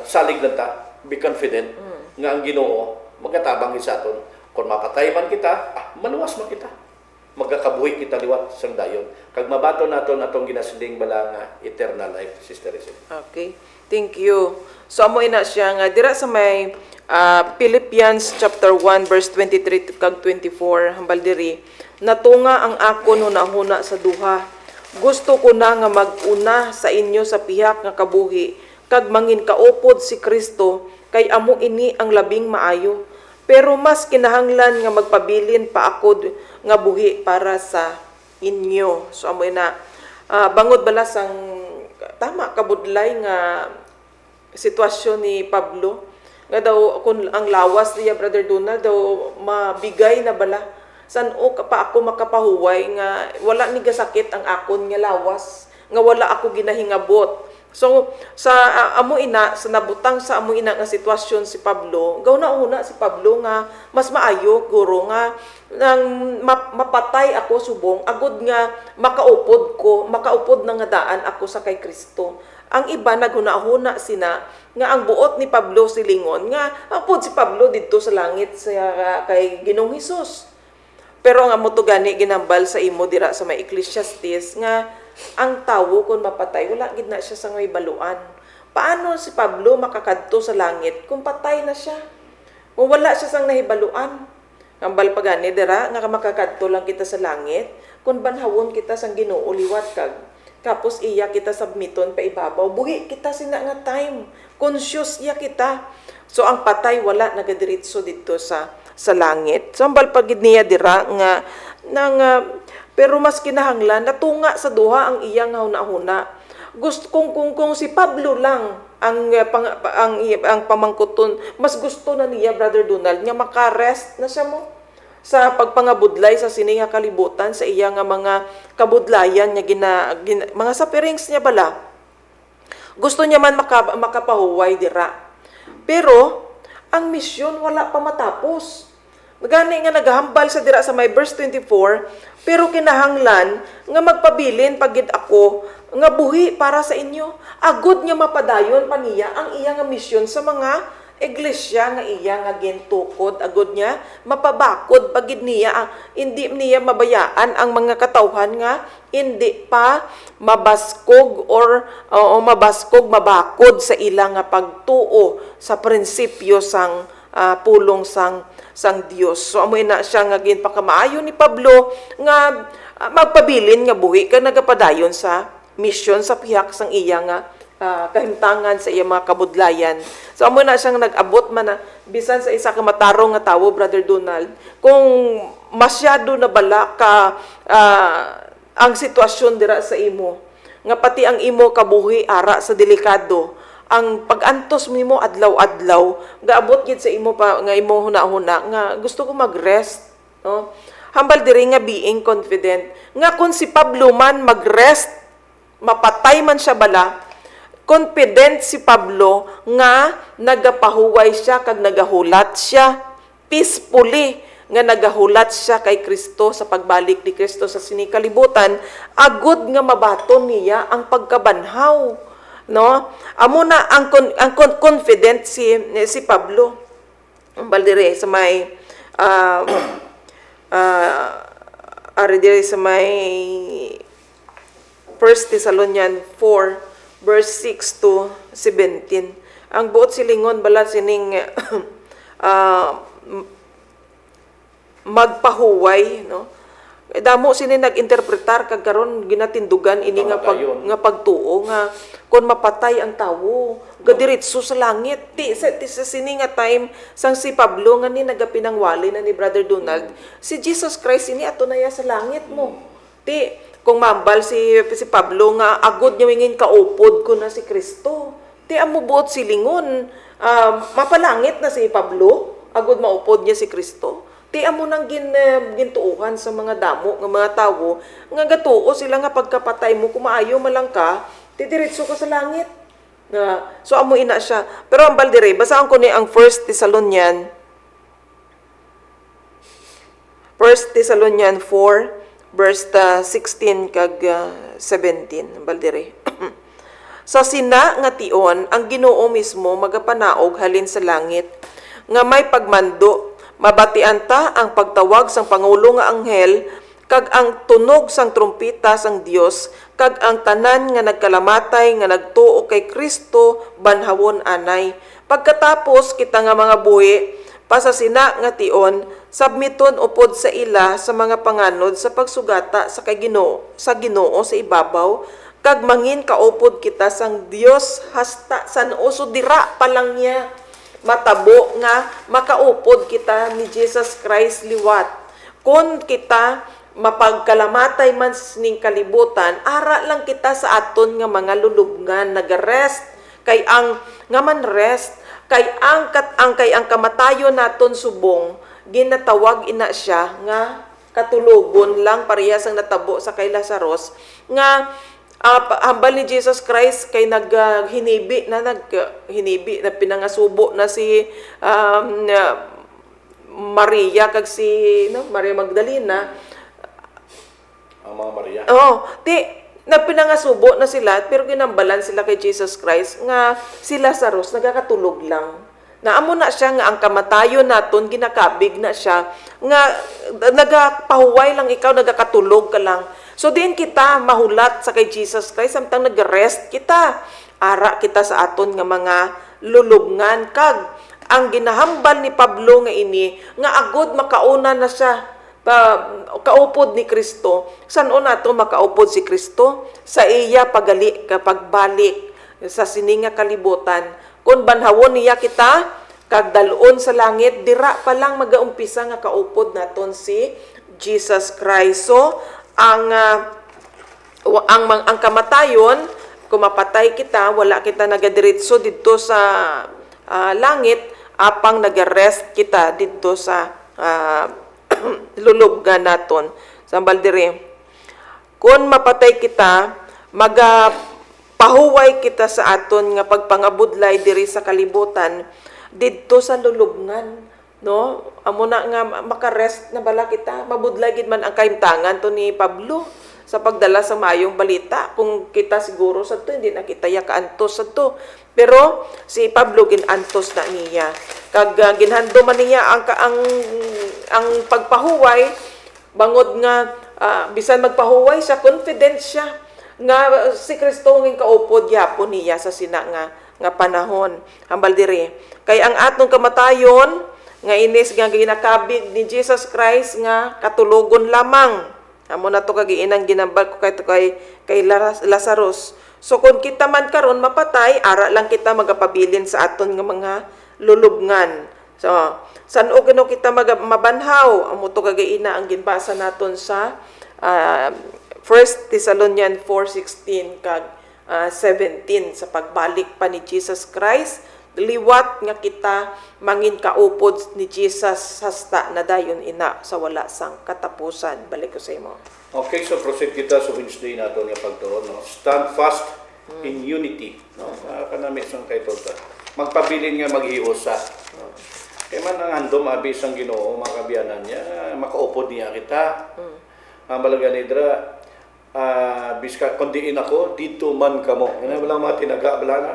salig lang ta, be confident nga ang Ginoo magatabang sa aton. Kung mapatay man kita, maluwas man kita. Magkakabuhi kita liwat sang dayon. Kag mabato naton atong ginasiling bala nga eternal life, Sister Rizal. Okay. Thank you. So amo ina siya nga dira sa may Philippians chapter 1 verse 23 kag 24 hambal diri, natunga ang akon hunahuna sa duha. Gusto ko na nga mag-una sa inyo sa pihak nga kabuhi kag mangin kaupod si Kristo kay amo ini ang labing maayo. Pero mas kinahanglan nga magpabilin pa ako nga buhi para sa inyo. So amo na bangod bala sang tama kabudlay nga sitwasyon ni Pablo nga daw kung ang lawas niya Brother Donald daw mabigay na bala san o pa ako makapahuway nga wala ni gasakit ang akon nga lawas nga wala ako ginahingabot. So sa amo ina sa nabutang sa amo ina nga sitwasyon si Pablo, gaw na una si Pablo nga mas maayo guro nga nang mapatay ako subong agud nga makaupod na nga daan ako sa kay Kristo. Ang iba naghuna-huna sina nga ang buot ni Pablo silingon nga apod si Pablo didto sa langit sa kay Ginoong Hesus. Pero ang amo to gani ginambal sa imo dira sa may Ecclesiastes nga ang tawo kung mapatay, wala gid na siya sa may baluan. Paano si Pablo makakadto sa langit kung patay na siya? Kung wala siya sang nahibaluan. Ngambal pagani dira nga makakadto lang kita sa langit kung banhawon kita sang Ginoo liwat kag kapos iya kita submiton pa ibabaw. Buhi kita sina nga time. Conscious iya kita. So ang patay wala nagadiretso dito sa langit. So ambal pagid niya dira nga pero mas kinahanglan natunga sa duha ang iyang hunahuna. Gusto kung si Pablo lang ang pamangkuton, mas gusto na niya Brother Donald nga makarest na siya mo sa pagpangabudlay sa sininga kalibutan sa iya nga mga kabudlayan niya mga sufferings niya bala. Gusto niya man makapahuway dira. Pero ang misyon wala pa matapos. Gani nga naghambal sa dira sa may verse 24, pero kinahanglan nga magpabilin pagid ako nga buhi para sa inyo. Agud nga mapadayon pa niya ang iya nga misyon sa mga iglesia nga iya nga gintukod. Agud niya mapabakod pagid niya hindi niya mabayaan ang mga katawhan nga hindi pa mabaskog or mabakod sa ilang nga pagtuo sa prinsipyo sang pulong sang Dios. So amoy na siya nga ginpakamaayo ni Pablo nga magpabilin nga buhi kag nagapadayon sa misyon sa pihak sang iya nga kahimtangan sa iya mga kabudlayan. So amoy na siyang nag-abot man na bisan sa isa ka matarong nga tawo Brother Donald kung masyado na bala ka ang sitwasyon dira sa imo nga pati ang imo kabuhi ara sa delikado ang pag-antos mo adlaw-adlaw gaabot gid sa imo pa nga imo hunahuna nga gusto ko mag-rest no hambal diri nga being confident nga kung si Pablo man mag-rest mapatay man siya bala confident si Pablo nga nagapahuway siya kag nagahulat siya peacefully nga nagahulat siya kay Kristo sa pagbalik ni Kristo sa sinikalibutan agud nga mabaton niya ang pagkabanhaw. No, amo na ang confident si Pablo. Baldire sa may ari dire sa may 1 Thessalonians 4 verse 6 to 17. Ang buot silingon bala sining magpahuway, no? Damo sini nag-interpretar kag karon ginatindugan ini nga pagtuo nga kon mapatay ang tawo gadiretso sa langit ti sa sini nga time sang si Pablo nga ni nagapinangwali na ni Brother Donald si Jesus Christ ini ato na ya sa langit mo ti kung mambal si Pablo nga agud niya wingin kaupod ko na si Kristo ti amo buot silingon mapalangit na si Pablo agud maupod niya si Kristo. Ti amo nang gintuuhan sa mga damo nga mga tawo nga gatuo sila nga pagkapatay mo kumaayo malang ka ti diretso ka sa langit so amo ina siya pero ang baldire basahan ko ni ang 1 Thessalonians 4 verse 16 kag 17 baldire sa sina nga tion ang Ginoo mismo magapanaog halin sa langit nga may pagmando mabatian ta ang pagtawag sang pangulo nga anghel kag ang tunog sang trumpeta sang Dios, kag ang tanan nga nagkalamatay nga nagtuo kay Kristo banhawon anay. Pagkatapos kita nga mga buhi pasasina nga tion, submiton upod sa ila sa mga panganod sa pagsugata sa kay Ginoo sa ibabaw, kag mangin kaupod kita sang Dios hasta san uso dira pa lang niya matabo nga makaupod kita ni Jesus Christ liwat. Kung kita mapagkalamatay man ning kalibutan, ara lang kita sa aton nga mga lulubngan nagarest kay ang nga man rest kay ang kamatayon naton subong ginatawag ina siya nga katulugon lang parehas ang natabo sa kay Lazarus nga hambal ni Jesus Christ kay hinibi na pinangasubo na si Maria kag si Maria Magdalena. Ang mga Maria. Pinangasubo na sila, pero ginambalan sila kay Jesus Christ nga si Lazarus nagakatulog lang. Naamo na siya nga ang kamatayon naton ginakabig na siya nga nagapahuway lang ikaw nagakatulog ka lang. So din kita mahulat sa kay Jesus Christ samtang nag-rest kita. Ara kita sa aton nga mga lulubngan kag ang ginahambal ni Pablo nga ini nga agod makauna na siya kaupod ni Kristo. Saan nato makaupod si Kristo? Sa iya pagbalik sa sininga kalibutan. Kung banhawon niya kita, kag dalon sa langit, dira pa lang magaumpisa nga kaupod naton si Jesus Christ. So, ang kamatayon, kung mapatay kita, wala kita nagadiretso dito sa langit, apang nag-rest kita dito sa lulubgan naton sambal dire. Kung mapatay kita, magapahuway kita sa aton nga pagpangabudlay diri sa kalibutan didto sa lulubngan, no? Amo na nga makarest na bala kita, mabudlay gid man ang kahimtangan to ni Pablo sa pagdala sa maayong balita. Kung kita siguro sa to hindi na kita kaantos sa to, pero si Pablo ginantos na niya kag ginhando man niya ang pagpahuway bangod nga bisan magpahuway siya, confident siya nga si Kristo nging kaupod yapon niya sa sina nga panahon. Hambal diri kay ang atong kamatayon nga inis nga ginakabig ni Jesus Christ nga katulogon lamang. Amo na to kagiinang ginambal ko kay Lazarus. So kung kita man karon mapatay, ara lang kita magapabilin sa aton nga mga lulubngan. So san o gano kita mabanhaw? Amo to kagiina ang ginbasa naton sa 1 Thessalonians 4:16 kag 17 sa pagbalik pa ni Jesus Christ, liwat nga kita mangin kaupod ni Jesus hasta na dayon ina sa wala sang katapusan. Balik ko sa imo. Okay, so proceed kita sa Wednesday nato nga pagtuon, no? Stand fast in unity, no? Kanami sang title ta. Magpabilin nga maghiusa, no? Kay man ang handom abis ang Ginoo makabiyanan niya, makaupod niya kita. Ang balaga ni Dra, biska kundiin ako dito man kamo. Ina wala mga tinaga bala na.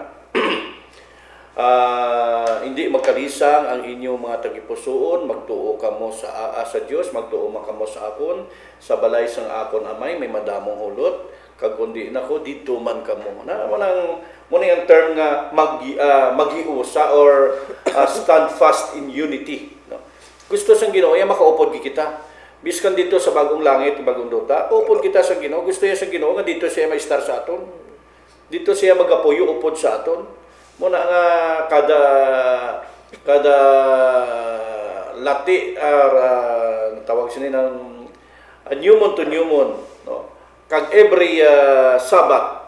Hindi magkalisang ang inyong mga tagipusoon, magtuo kamo sa Dios, magtuo man kamo sa akon, sa balay sang akon amay may madamong hulot, kag kundi nako dito man kamo. Na muna yung term nga maghiusa or stand fast in unity, no? Gusto sang Ginoo ya makaupod kita. Biskan dito sa bagong langit, bagong luta, upod kita sa Ginoo. Gusto niya sa Ginoo nga dito siya ma-star sa aton. Dito siya magapuyo upod sa aton. Muna nga kada lati tawag sini ng newmon to newmon, no? Kag every Sabbath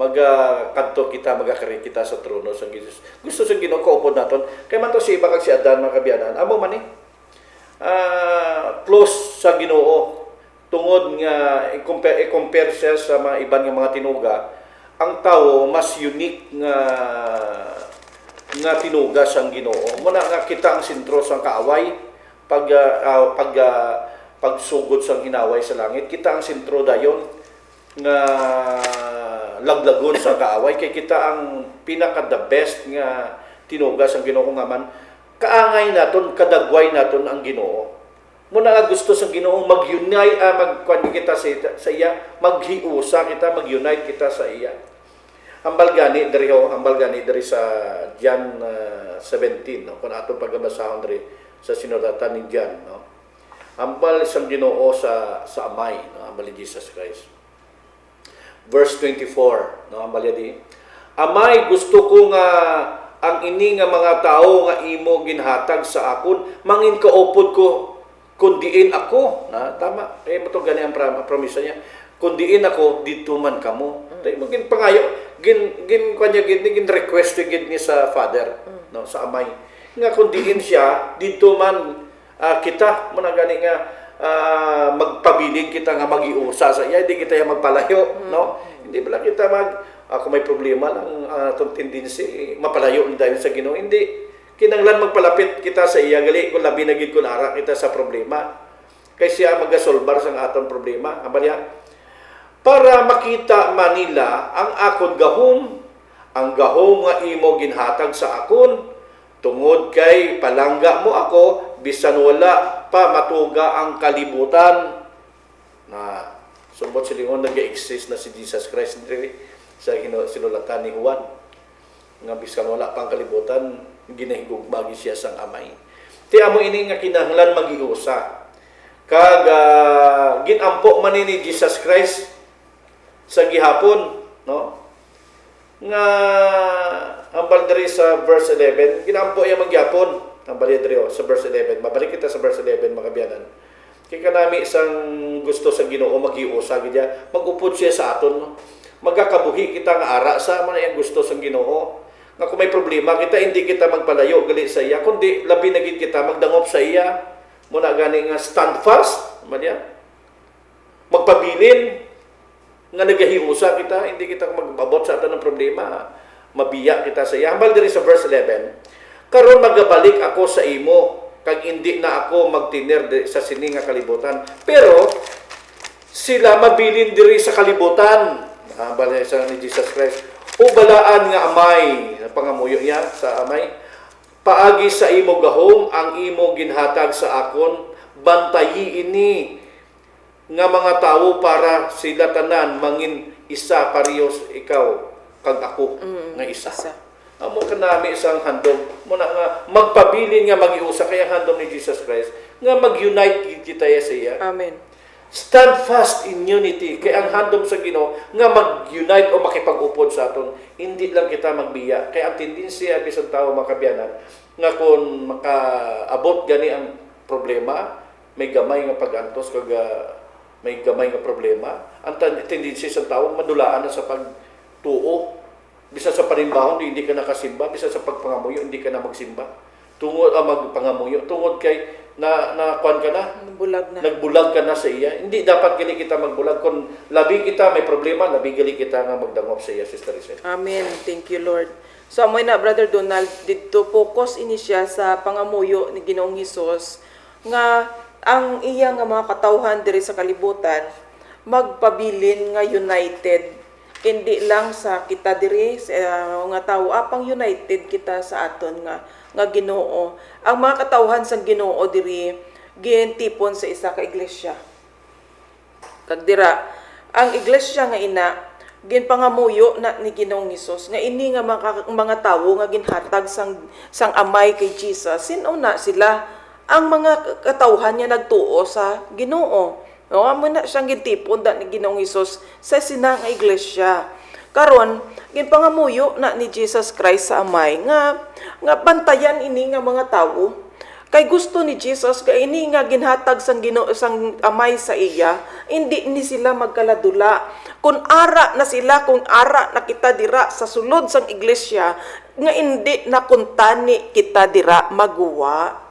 magkadto kita magakari kita sa trono sa Jesus. Gusto sa Ginoo kaupod naton. Kay man to si iba kag si Adan mga kabyanan. Amo man close sa Ginoo tungod nga i-compare siya sa mga iban nga mga tinuga. Ang tao mas unique nga tinuga sang Ginoo. Muna nga kita ang sentro sang kaaway pagsugod sang hinaway sa langit. Kita ang sentro dayon nga laglagon sa kaaway kay kita ang pinaka the best nga tinuga sang Ginoo nga man kaangay naton kadagway naton ang Ginoo. Muna nga gusto sa Ginoo mag-unite, magkuan kita sa iya, maghiusa kita, mag-unite kita sa iya. Hambal gani diri sa John 17, no, kung atong pagbasahon diri sa sinulatan ni John, no. Hambal isang Ginoo sa Amay, no, hambal ni Jesus Christ. Verse 24, no, hambal di. Amay, gusto ko nga ang ini nga mga tao nga imo ginhatag sa akon, mangin kaupod ko kundiin ako, na tama, mo to gani ang promisa niya. Kundiin ako dito man kamo. Tay mo gin pangayo, gin request gid ni sa Father, no, sa Amay. Nga kundiin siya dito man kita mo na gani nga magpabiling kita nga magiusa sa iya, hindi kita ya magpalayo, no? Hindi bala kita ako may problema lang atong tendency mapalayo dahil sa Ginoo, hindi. Kinanglan magpalapit kita sa iya, gali kung labi na gid kun ara kita sa problema. Kay siya magasolbar sa atong problema. Abalya, para makita manila ang akon gahom, ang gahom nga imo ginhatag sa akon, tungod kay palangga mo ako, bisan wala pa matuga ang kalibutan. Na sumbot silingon nag-exist na si Jesus Christ sa sinulatan ni Juan. Nga bisan wala pang kalibutan, ginahigugmagi siya sang Amay. Ti amo ini nga kinahanglan magiusa. Kag ginampo man ni Jesus Christ sa gihapon, no? Nga ambal diri sa verse 11, ginampo iya magyapon. Ambal diri sa verse 11. Mabalik kita sa verse 11 mga kabiyanan. Kay kanami isang gusto sa Ginoo magiusa gid ya, magupod siya sa aton, no? Magkakabuhi kita nga ara sa man ang gusto sa Ginoo. Nga kung may problema kita, hindi kita magpalayo gali sa iya, kundi labi na gid kita magdangop sa iya. Muna gani nga stand fast, madya. Magpabilin nga nagahiusa kita, hindi kita magpabot sa aton ng problema. Mabiya kita sa iya. Hambal diri sa verse 11. Karon magabalik ako sa imo, kag hindi na ako magtiner sa sini nga kalibutan. Pero sila mabilin diri sa kalibutan. Hambal sa ni Jesus Christ. O balaan nga Amay, pangamuyo niya sa Amay, paagi sa imo gahom ang imo ginhatag sa akon, bantayi ini nga mga tao para sila tanan mangin isa parehas ikaw kag ako nga isa. Amo kanami isang handom mo na nga magpabilin nga magiusa kay ang handom ni Jesus Christ nga mag-unite kita sa iya. Amen. Stand fast in unity. Kaya ang handom sa Ginoo nga mag-unite o makipag-upod sa aton, hindi lang kita magbiya. Kaya ang tendency bisan tao makabiyanan nga kung makaabot gani ang problema, may gamay nga pag-antos kag may gamay nga problema, ang tendency sa tao madulaan na sa pagtuo. Bisa sa panimbahon hindi ka nakasimba, bisa sa pagpangamuyo hindi ka na magsimba. Tungod magpangamuyo, tungod kay kuan ka na, nagbulag ka na sa iya. Hindi dapat gali kita magbulag. Kung labi kita may problema, labi gali kita nga magdangop sa iya, Sister Rizal. Amen. Thank you, Lord. So, amoy na, Brother Donald, dito focus ini siya sa pangamuyo ni Ginoong Hesus nga ang iya nga mga katawhan diri sa kalibutan magpabilin nga united. Hindi lang sa kita diri sa nga tao, apang united kita sa aton nga Ginoo. Ang mga katawhan sa Ginoo diri gintipon sa isa ka iglesia. Kag dira ang iglesia nga ina ginpangamuyo na ni Ginoong Hesus nga ini nga mga tawo nga ginhatag sang Amay kay Jesus. Sino na sila? Ang mga katawhan niya nagtuo sa Ginoo. No, amo na siyang gintipon da ni Ginoong Hesus sa sinang iglesia. Karon ginpangamuyo na ni Jesus Christ sa Amay nga bantayan ini nga mga tawo. Kay gusto ni Jesus kay ini nga ginhatag sang Ginoo sang Amay sa iya, hindi ni sila magkaladula. Kung ara na sila, kung ara na kita dira sa sulod sang iglesia, nga hindi na kuntani kita dira maguwa.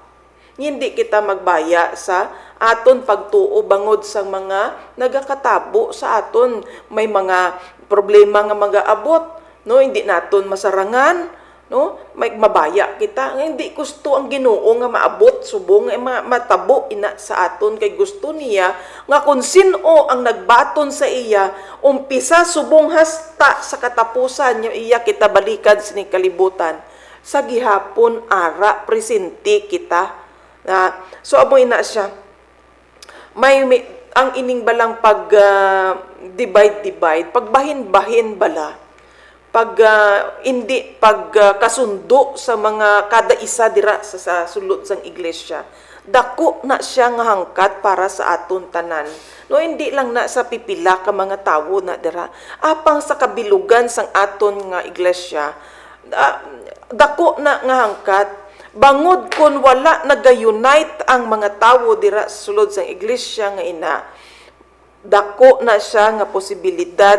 Hindi kita magbaya sa aton pagtuo bangod sang mga nagakatabo sa aton. May mga problema nga mag-aabot, no? Hindi naton masarangan, no? May mabaya kita. Hindi gusto ang Ginoo nga maabot subong nga matabo ina sa aton kay gusto niya nga kung sino ang nagbaton sa iya umpisa subong hasta sa katapusan niya iya kita balikan sa kalibutan. Sa gihapon ara presente kita. So amoy na siya ang ining balang pag divide, pagbahin-bahin bala, kasundo sa mga kada isa dira sa sulod sang iglesia. Dako na siya nga hangkat para sa aton tanan. No, hindi lang na sa pipila ka mga tawo na dira. Apang sa kabilugan sang aton nga iglesia, dako na nga hangkat. Bangod kun wala nag-unite ang mga tawo dira sa sulod sang iglesia nga ina, dako na siya nga posibilidad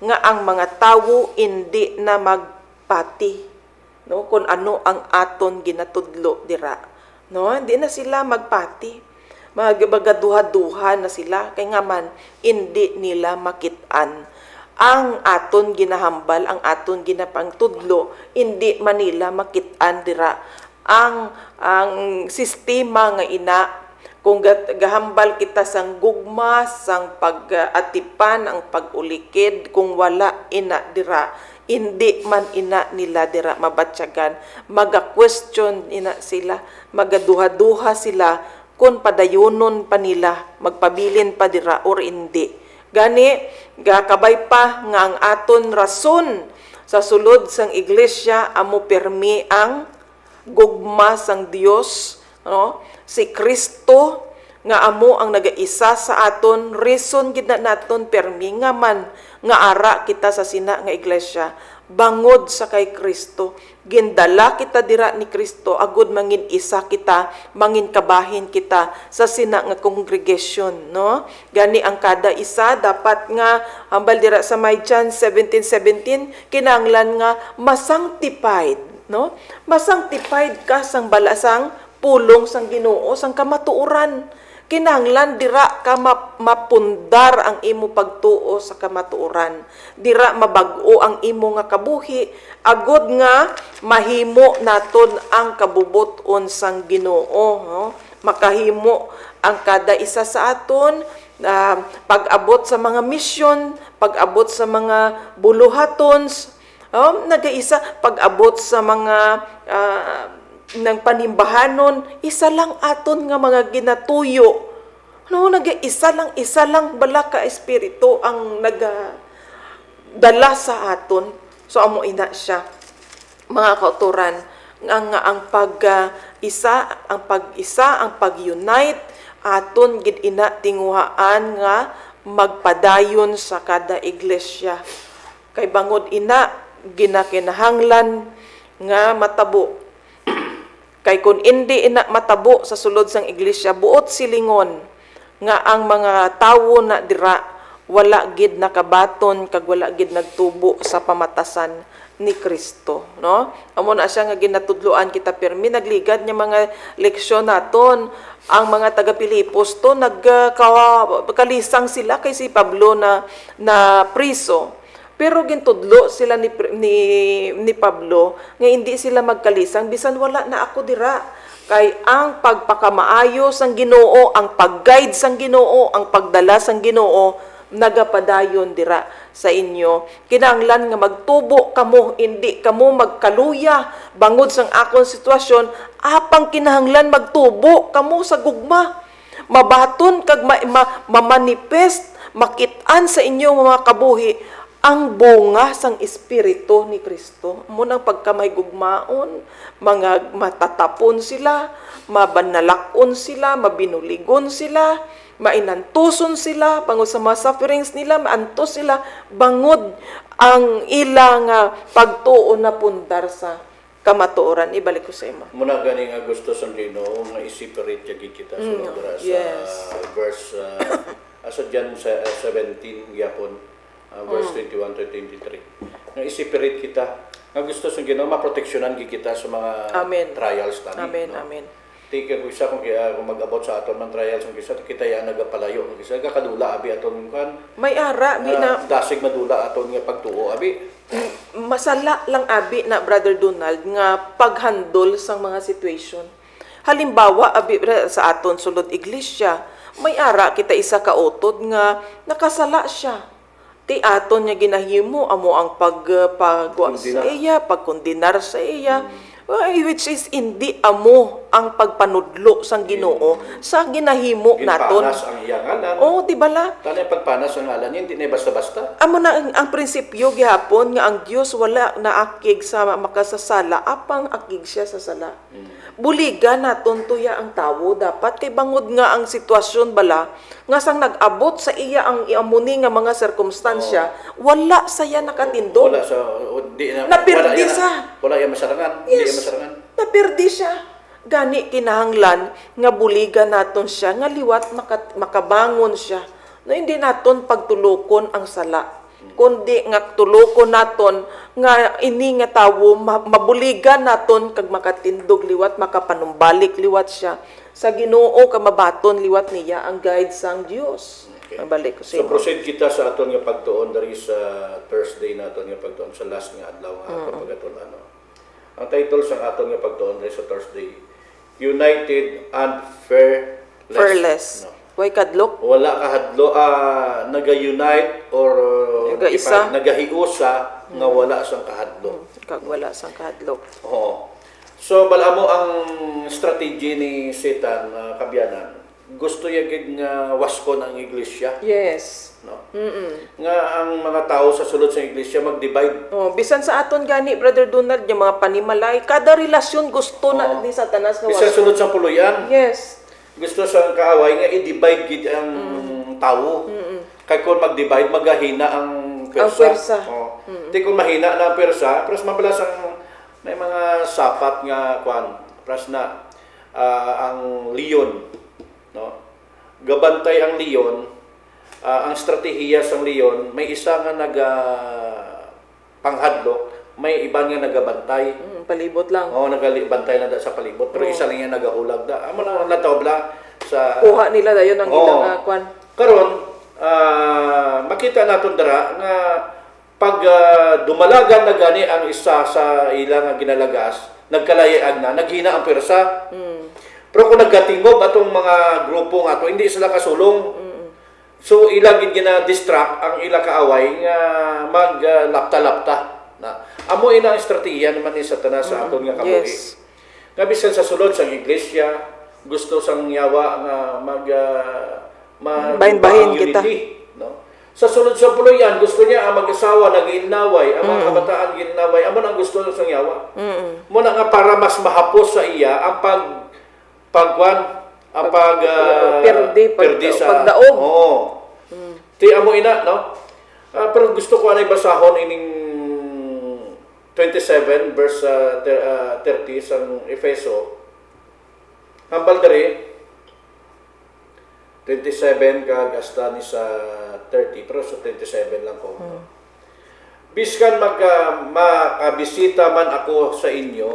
nga ang mga tawo hindi na magpati, no, kung ano ang aton ginatudlo dira, no, hindi na sila magpati, magagaduha-duha na sila kay nga man hindi nila makitaan ang aton ginahambal, ang aton ginapangtudlo, hindi man nila makitaan dira ang sistema nga ina. Kung gahambal kita sang gugma, sang pag-atipan, ang pag-ulikid, kung wala ina dira, hindi man ina nila dira mabatyagan, maga-question ina sila, magaduha-duha sila, kung padayunon pa nila, magpabilin pa dira or hindi. Gani, gakabay pa nga ang aton rason sa sulod sang iglesia, amo permi ang gugma sang Dios, no? Si Kristo nga amo ang nagaisa sa aton, reason gid na naton permi nga man nga ara kita sa sina nga iglesia bangod sa kay Kristo. Gindala kita dira ni Kristo agud mangin isa kita, mangin kabahin kita sa sina nga congregation, no? Gani ang kada isa dapat nga hambal dira sa may John 17:17 kinahanglan nga masanctified, no? Masanctified ka sang balasang pulong sang Ginoo sang kamatuoran. Kinahanglan dira ka mapundar ang imo pagtuo sa kamatuoran. Dira mabag-o ang imo nga kabuhi agud nga mahimo naton ang kabubuton sang Ginoo, no? Makahimo ang kada isa sa aton pag-abot sa mga misyon, pag-abot sa mga buluhaton, nagaisa pag-abot sa mga ng panimbahanon, isa lang aton nga mga ginatuyo. No, isa lang bala ka espiritu ang nagadala sa aton. So amo ina siya, mga kauturan, ang pag-isa, ang pag-unite aton gid ina tinguhaan nga magpadayon sa kada iglesia. Kay bangod ina ginakinahanglan nga matabo. Kay kung hindi ina matabo sa sulod sang iglesia, buot silingon nga ang mga tawo na dira wala gid nakabaton kag wala gid nagtubo sa pamatasan ni Kristo, no? Amo na siya nga ginatudloan kita permi nagligad niya mga leksyon naton. Ang mga taga Pilipos to nagkalisang sila kay si Pablo na priso. Pero gintudlo sila ni Pablo nga hindi sila magkalisang bisan wala na ako dira. Kay ang pagpakamaayo sang Ginoo, ang pag-guide sang Ginoo, ang pagdala sang Ginoo nagapadayon dira sa inyo. Kinahanglan nga magtubo kamo, hindi kamo magkaluya bangod sang akon sitwasyon, apang kinahanglan magtubo kamo sa gugma. Mabaton kag mamanifest, makit-an sa inyo mga kabuhi ang bunga sang Espiritu ni Kristo. Munang pagkamay gugmaon, mga matatapon sila, mabanalakon sila, mabinuligon sila, mainantuson sila, bangod sa mga sufferings nila, maantos sila, bangod ang ilang pagtuo na pundar sa kamatuoran. Ibalik ko sa imo. Muna gani nga gusto sa Ginoo nga i-separate yagi kita sa yes. Verse asa John 17 yapon. Verse 21 to 23. Nga i-separate kita. Nga gusto sa Ginoo maproteksyonan kita sa mga trials tani. Amen, no? amen. Tika ko isa kung mag-abot sa aton man trials ng isa kita ya nagapalayo ng isa kakadula abi aton kan. May ara na dasig madula aton nga pagtuo abi. Masala lang abi na Brother Donald nga paghandol sang mga situation. Halimbawa abi sa aton sulod iglesia, may ara kita isa ka utod nga nakasala siya. Ti aton niya ginahimo amo ang pagwa sa iya, pagkondinar sa iya, which is hindi amo ang pagpanudlo sang Ginoo sa ginahimo naton. Ginpanas ang iyang ngalan. Oh, di bala? Tala pagpanas ang ngalan niya, hindi na basta-basta. Amo na ang prinsipyo gihapon nga ang Dios wala naakig sa makasasala apang akig siya sa sala. Buliga naton tuya ang tawo dapat kay bangod nga ang sitwasyon bala nga sang nag-abot sa iya ang iamuni nga mga sirkumstansya wala saya nakatindog. Wala sa di na Napirdi wala yan- sa. Wala yan masarangan. Hindi yan Yes. masarangan. Napirdi siya. Gani kinahanglan nga buliga naton siya nga liwat makabangon siya. No hindi naton pagtulokon ang sala. Kundi nga tulokon naton nga ini nga tawo mabuligan naton kag makatindog liwat makapanumbalik liwat siya sa Ginoo ka mabaton liwat niya ang guide sang Dios. Okay. Mabalik ko sa So imo. proceed kita sa aton nga pagtuon dari sa Thursday naton nga pagtuon sa last nga adlaw nga aton pagaton ano. Ang title sa aton nga pagtuon dari sa Thursday, United and Fairless. Fearless. No. Way kadlok. Wala ka hadlo naga-unite or Nagaisa. nagahiusa nga wala sang kahadlo. Kag wala sang kahadlok. Oo. So bala mo ang strategy ni Satan kabyanan. Gusto niya gid nga waskon ang iglesia, Yes. no? Nga ang mga tao sa sulod sa iglesia mag-divide. Oh, bisan sa aton gani Brother Donald yung mga panimalay, kada relasyon gusto na ni Satanas nga Bisan wasko. sulod sa puluyan, Yes. gusto sa kaaway nga i-divide gid ang tao. Kay kung mag-divide magahina ang pwersa. Ang pwersa. Oh. Di kung mahina na ang pwersa, pras mabalas ang may mga sapat nga kwan, pras na ang leon, no? Gabantay ang leon, ang strategiya sang leon, may isa nga panghadlok, may iba nga nagabantay. Palibot lang. Oo, nagbantay na sa palibot, pero isa lang yan nagahulag da. Amo na nataw bla sa Kuha nila dayon ang Oo. ilang kwan. karon makita naton dara nga pag dumalagan na gani ang isa sa ilang nga ginalagas, nagkalayag na, naghina ang pwersa. Pero kung nagkatingog atong mga grupo nga to, hindi sila kasulong. So ilang gid gina-distract ang ila kaaway nga maglapta-lapta na. Amo ina ang estratehiya naman ni Satanas sa aton nga kabuhi. Yes. Nga bisan sa sulod sa iglesia, gusto sang yawa nga Bahin-bahin unity, kita. no? Sa sulod sa puluyan, gusto niya ang mag-asawa nag-inaway, ang mga kabataan ginaway, amo nang gusto sang yawa. Mo na nga para mas mahapos sa iya ang perdi sa pagdaog. Oo. Ti amo ina, no? Pero gusto ko anay basahon ining 27 verse 30 sang Efeso. Hambal diri 27 kag hasta ni sa 30, pero sa 27 lang ko. Biskan makabisita man ako sa inyo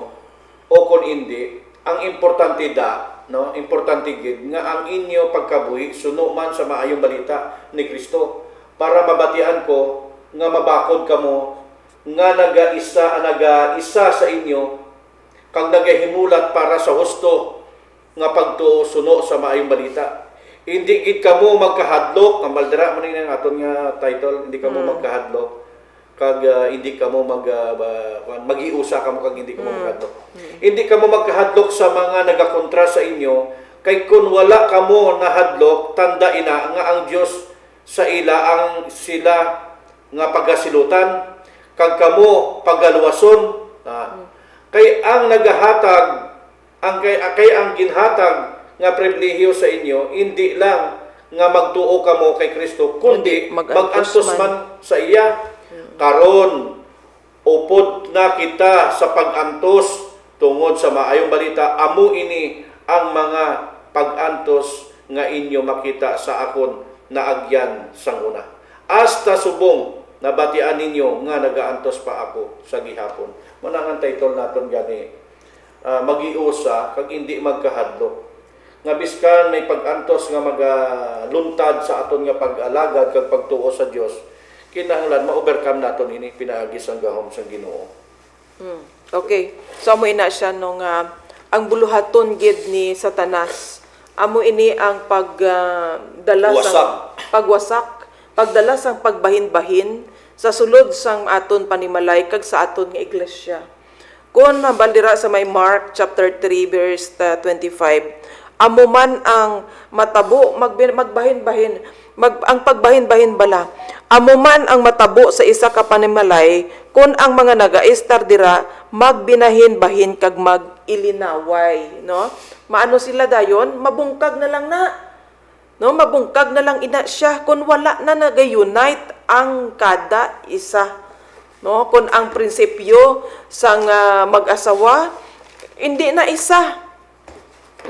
o kung hindi, ang importante no? Importante gid nga ang inyo pagkabuhi suno man sa maayong balita ni Kristo para mabatian ko nga mabakod kamo nga nagaisa sa inyo kag nagahimulat para sa husto nga pagtuo suno sa maayong balita. Hindi gid kamo magkahadlok, ang maldira man ning aton nga title, hindi kamo magkahadlok kag hindi kamo mag-iusa kamo kag hindi kamo magkahadlok. Hindi kamo magkahadlok sa mga nagakontra sa inyo kay kun wala kamo nahadlok tanda ina nga ang Dios sa ila ang sila nga pagasilutan kag kamo pagaluwason. Kay ang nagahatag kay ang ginhatag nga pribilehiyo sa inyo hindi lang nga magtuo kamo kay Kristo kundi mag-antos man sa iya. Karon upod na kita sa pag-antos tungod sa maayong balita, amo ini ang mga pag-antos nga inyo makita sa akon na agyan sang una. Hasta subong nabatian ninyo nga nagaantos pa ako sa gihapon. Muna ang title naton gani mag-iusa kag hindi magkahadlok. Nga biskan may pag-antos nga magaluntad sa aton nga pag-alagad kag pagtuo sa Dios, kinahanglan ma-overcome naton ini pinaagi sang gahom sang Ginoo. Okay. So amo ina siya nung ang buluhaton gid ni Satanas. Amo ini ang pagdala sang pagwasak, pagdala sang pagbahin-bahin sa sulod sang aton panimalay kag sa aton nga iglesia. Kung nabaldira sa may Mark chapter 3 verse 25, amo man ang matabo magbahin-bahin, ang pagbahin-bahin bala. Amo man ang matabo sa isa ka panimalay, kun ang mga nagaistar dira magbinahin-bahin kag magilinaway, no? Maano sila dayon? Mabungkag na lang na. No, mabungkag na lang ina siya kung wala na nag-unite ang kada isa. No, kung ang prinsipyo sang mag-asawa hindi na isa.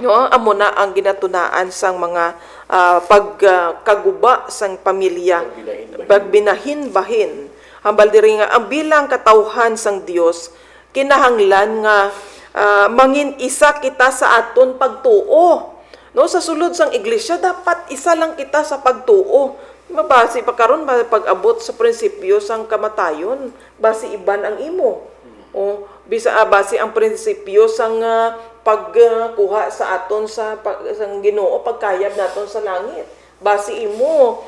No, amo na ang ginatunaan sang mga pagkaguba sang pamilya, pagbinahin-bahin. Hambal diri nga ang bilang katawhan sang Dios kinahanglan nga mangin isa kita sa aton pagtuo. No, sa sulod sang iglesia dapat isa lang kita sa pagtuo. Mabasi pa karon pag-abot sa prinsipyo sang kamatayon, basi iban ang imo. O bisa basi ang prinsipyo sang pagkuha sa aton sang Ginoo pagkayab naton sa langit. Basi imo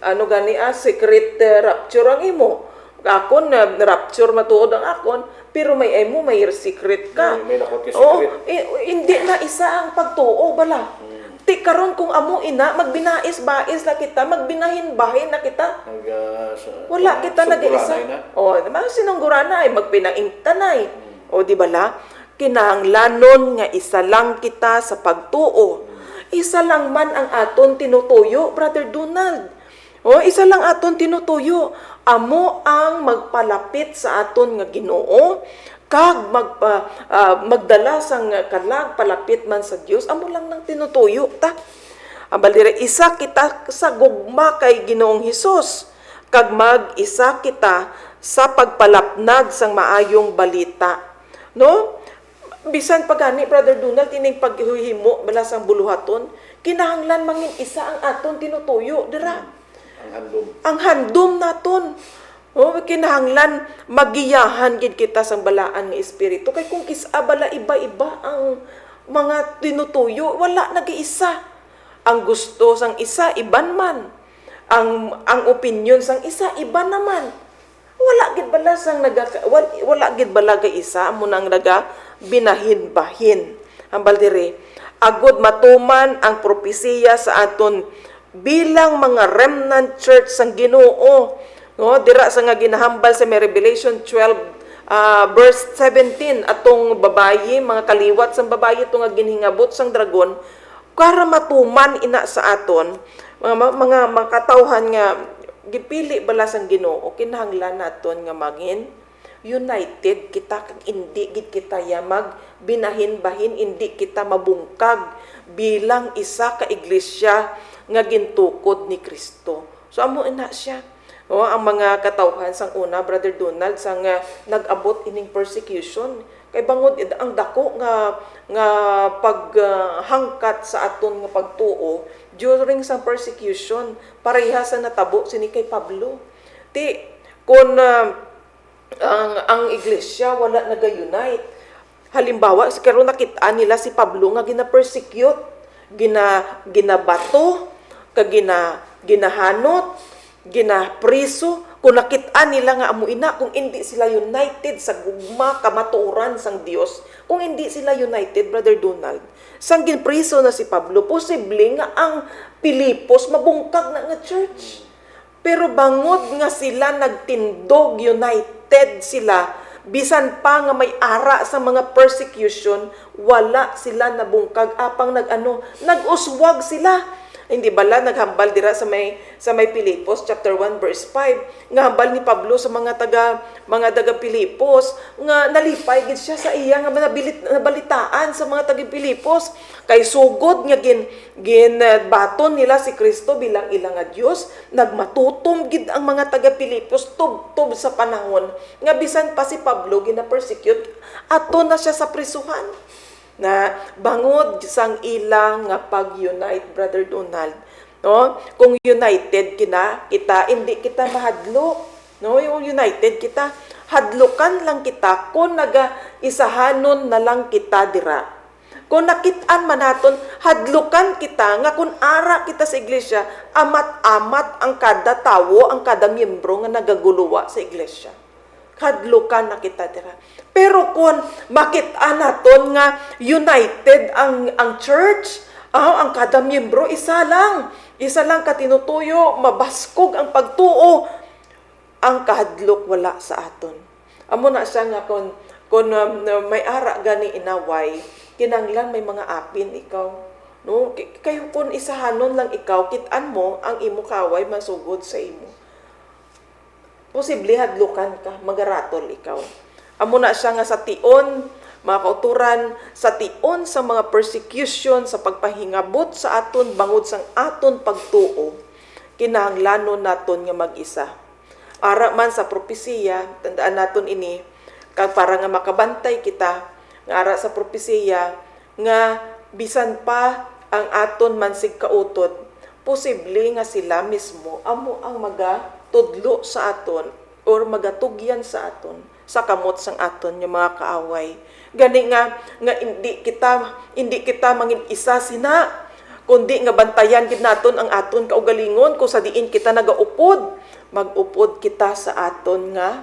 ano gani secret rapture ang imo. Akon rapture matuod ang akon, pero may imo may secret ka. May nakot ka Oh, secret. hindi na isa ang pagtuo bala. Ti karon kung amo ina magbinais-bais na kita, magbinahin-bahin na kita. Wala kita nag-isa. O, diba? Sinunggurana ay magpinaingtanay. O, di bala? Kinahanglanon nga isa lang kita sa pagtuo. Isa lang man ang aton tinutuyo, Brother Donald. O, isa lang aton tinutuyo. Amo ang magpalapit sa aton nga Ginoo, kag magdala sang kalag palapit man sa Dios, amo lang nang tinutuyo ta. Ambalire isa kita sa gugma kay Ginoong Hesus, kag mag-isa kita sa pagpalapnag sang maayong balita. No? Bisan pagani Brother Donald ining paghihimo bala sang buluhaton, kinahanglan mangin isa ang aton tinutuyo dira. Ang handom naton. Oh, kinahanglan magiyahan gid kita sang balaan nga espiritu kay kung bala iba-iba ang mga tinutuyo, wala nag-iisa. Ang gusto sang isa iban man. Ang opinion sang isa iba naman. Wala gid bala sang wala gid bala ga isa amo nang naga binahin-bahin. Hambal diri, agud matuman ang propesiya sa aton bilang mga remnant church sang Ginoo. No, dira sa nga ginahambal sa may Revelation 12 verse 17 atong babayi, mga kaliwat sang babayi ito nga ginhingabot sang dragon, para matuman ina sa aton mga makatawhan nga gipili bala sang Ginoo, kinahanglan naton nga maging united kita kag indi gid kita ya magbinahin-bahin, indi kita mabungkag bilang isa ka iglesia nga gintukod ni Kristo. So amo ina siya. O, ang mga katawhan sang una, Brother Donald, sang nag-abot ining persecution. Kay bangod ang dako nga paghangkat sa aton nga pagtuo during sang persecution, pareha sa natabo sini kay Pablo. Ti kun ang iglesia wala naga-unite. Halimbawa, karon nakita nila si Pablo nga gina-persecute, ginabato, kag ginahanot, ginapriso, kung nakita nila nga amo ina, kung hindi sila united sa gugma kamatuoran sang Dios, kung hindi sila united, Brother Donald, sang ginpriso na si Pablo, posible nga ang Pilipos mabungkag na nga church. Pero bangod nga sila nagtindog, united sila, bisan pa nga may ara sa mga persecution, wala sila nabungkag, apang nag-uswag sila. Hindi bala naghambal dira sa may Pilipos chapter 1 verse 5 nga hambal ni Pablo sa mga taga Pilipos nga nalipay gid siya sa iya nga nabalitaan sa mga taga Pilipos kay sugod nga baton nila si Kristo bilang ilang nga Dios, nagmatutom gid ang mga taga Pilipos tub sa panahon nga bisan pa si Pablo gina-persecute ato na siya sa prisuhan. Na bangod sang ilang nga pag-unite, Brother Donald. No? Kung united kita hindi kita mahadlok. No? Yung united kita, hadlukan lang kita kung naga-isahanon na lang kita dira. Kung nakitaan man naton, hadlukan kita nga kung ara kita sa iglesia, amat-amat ang kada tawo, ang kada miyembro nga nagaguluwa sa iglesia. kadlukan na kita dira. Pero kung makita naton nga united ang church, ang kada miyembro isa lang katinutuyo, mabaskog ang pagtuo, ang kahadlok wala sa aton. Amo na siya nga kung may ara gani inaway, kinanglan may mga apin ikaw. No, kayo kun isahanon lang ikaw, kitaan mo ang imo kaway masugod sa imo. Posible hadlukan ka, magaratol ikaw. Amo na siya nga sa tion, mga kauturan, sa tion sa mga persecution, sa pagpahingabot sa aton bangod sang aton pagtuo, kinahanglanon naton nga mag-isa. Ara man sa propesiya, tandaan naton ini, kag para nga makabantay kita, nga ara sa propesiya, nga bisan pa ang aton mansig kautod, posible nga sila mismo amo ang magatudlo sa aton or magatugyan sa aton sa kamot sang aton nga mga kaaway. Gani nga hindi kita mangin isa sina, kundi nga bantayan gid naton ang aton kaugalingon kung sa diin kita nagaupod, magupod kita sa aton nga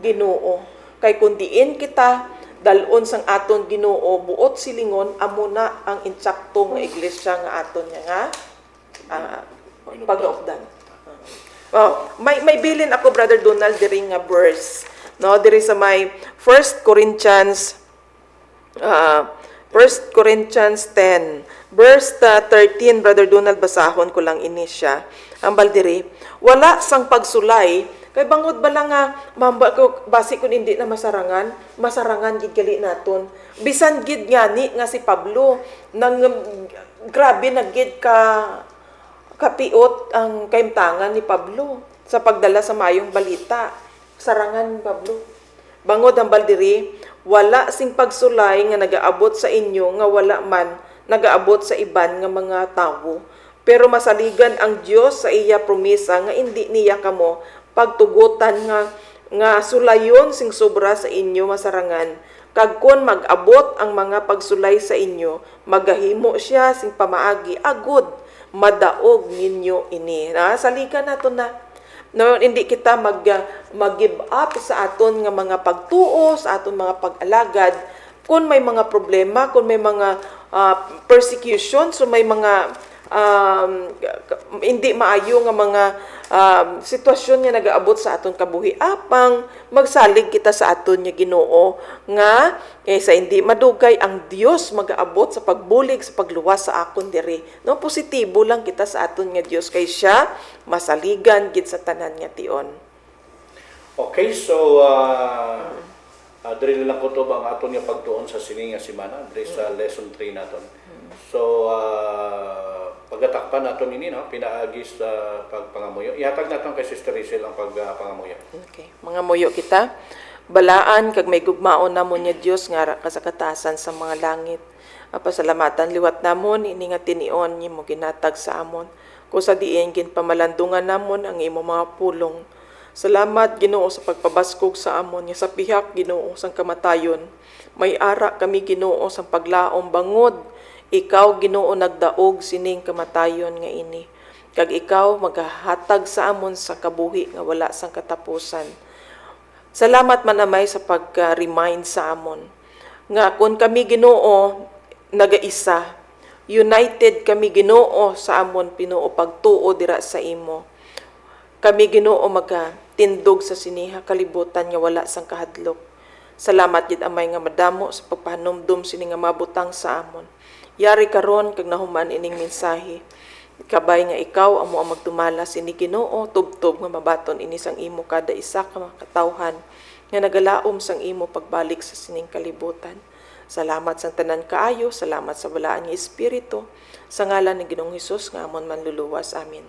Ginoo. Kay kun diin kita dalon sang aton Ginoo buot silingon, amo na ang insakto nga iglesia nga aton nga pag-updan. May bilin ako, Brother Donald, diri nga verse. No, diri sa may 1 Corinthians 10, verse 13, Brother Donald, basahon ko lang ini siya. Ang baldiri, wala sang pagsulay, kay bangod ba lang nga, basi kung hindi na masarangan gid gali naton. Bisan gid ngani nga si Pablo, nang grabe na gid kapiot ang kaimtangan ni Pablo sa pagdala sa mayong balita. Sarangan ni Pablo. Bangod ang baldiri, wala sing pagsulay nga nagaabot sa inyo nga wala man nagaabot sa iban nga mga tawo. Pero masaligan ang Dios sa iya promesa nga hindi niya kamo pagtugutan nga sulayon sing sobra sa inyo masarangan. Kag kon mag-abot ang mga pagsulay sa inyo, magahimo siya sing pamaagi agud madaog ninyo ini. Saligan nato na. No, hindi kita mag-give up sa aton nga mga pagtuo, sa aton mga pag-alagad. Kung may mga problema, kung may mga persecution, so may mga hindi maayo nga mga sitwasyon nga nagaabot sa aton kabuhi, apang magsalig kita sa aton nga Ginoo nga sa hindi madugay ang Dios magaabot sa pagbulig, sa pagluwas sa akon diri. No, positibo lang kita sa aton nga Dios kay siya masaligan gid sa tanan nga tion. Okay, so diri lang ko to ang aton nga pagtuon sa sini nga semana, diri sa lesson 3 naton. So pagatakpan naton ini, no, pinaagi sa pagpangamuyo. Ihatag naton kay Sister Rizal ang pagpangamuyo. Okay, mga muyo kita. Balaan kag may gugmaon namon nya Dios nga ka sa katasan sa mga langit. Pasalamatan liwat namon ini nga tinion nimo ginatag sa amon. Kung sa diin gin pamalandungan namon ang imo mga pulong. Salamat Ginoo sa pagpabaskog sa amon nga sa pihak Ginoo sang kamatayon. May ara kami Ginoo sang paglaom bangod. Ikaw Ginoo nagdaog sining kamatayon nga ini. Kag ikaw magahatag sa amon sa kabuhi nga wala sang katapusan. Salamat manamay sa pag-remind sa amon nga kung kami Ginoo nagaisa, united kami Ginoo sa amon Pinuo pagtuo dira sa imo. Kami Ginoo magatindog sa siniha kalibutan nga wala sang kahadlok. Salamat gid amay nga madamo sa pagpahanumdum sini nga mabutang sa amon. Yari karon kag nahuman ining mensahe. Kabay nga ikaw amo ang magtumala sini Ginoo tubtob nga mabaton ini sang imo kada isa ka mga katawhan nga nagalaom sang imo pagbalik sa sining kalibutan. Salamat sang tanan kaayo, salamat sa balaan nga espiritu sa ngalan ni Ginoong Hesus nga amon manluluwas. Amen.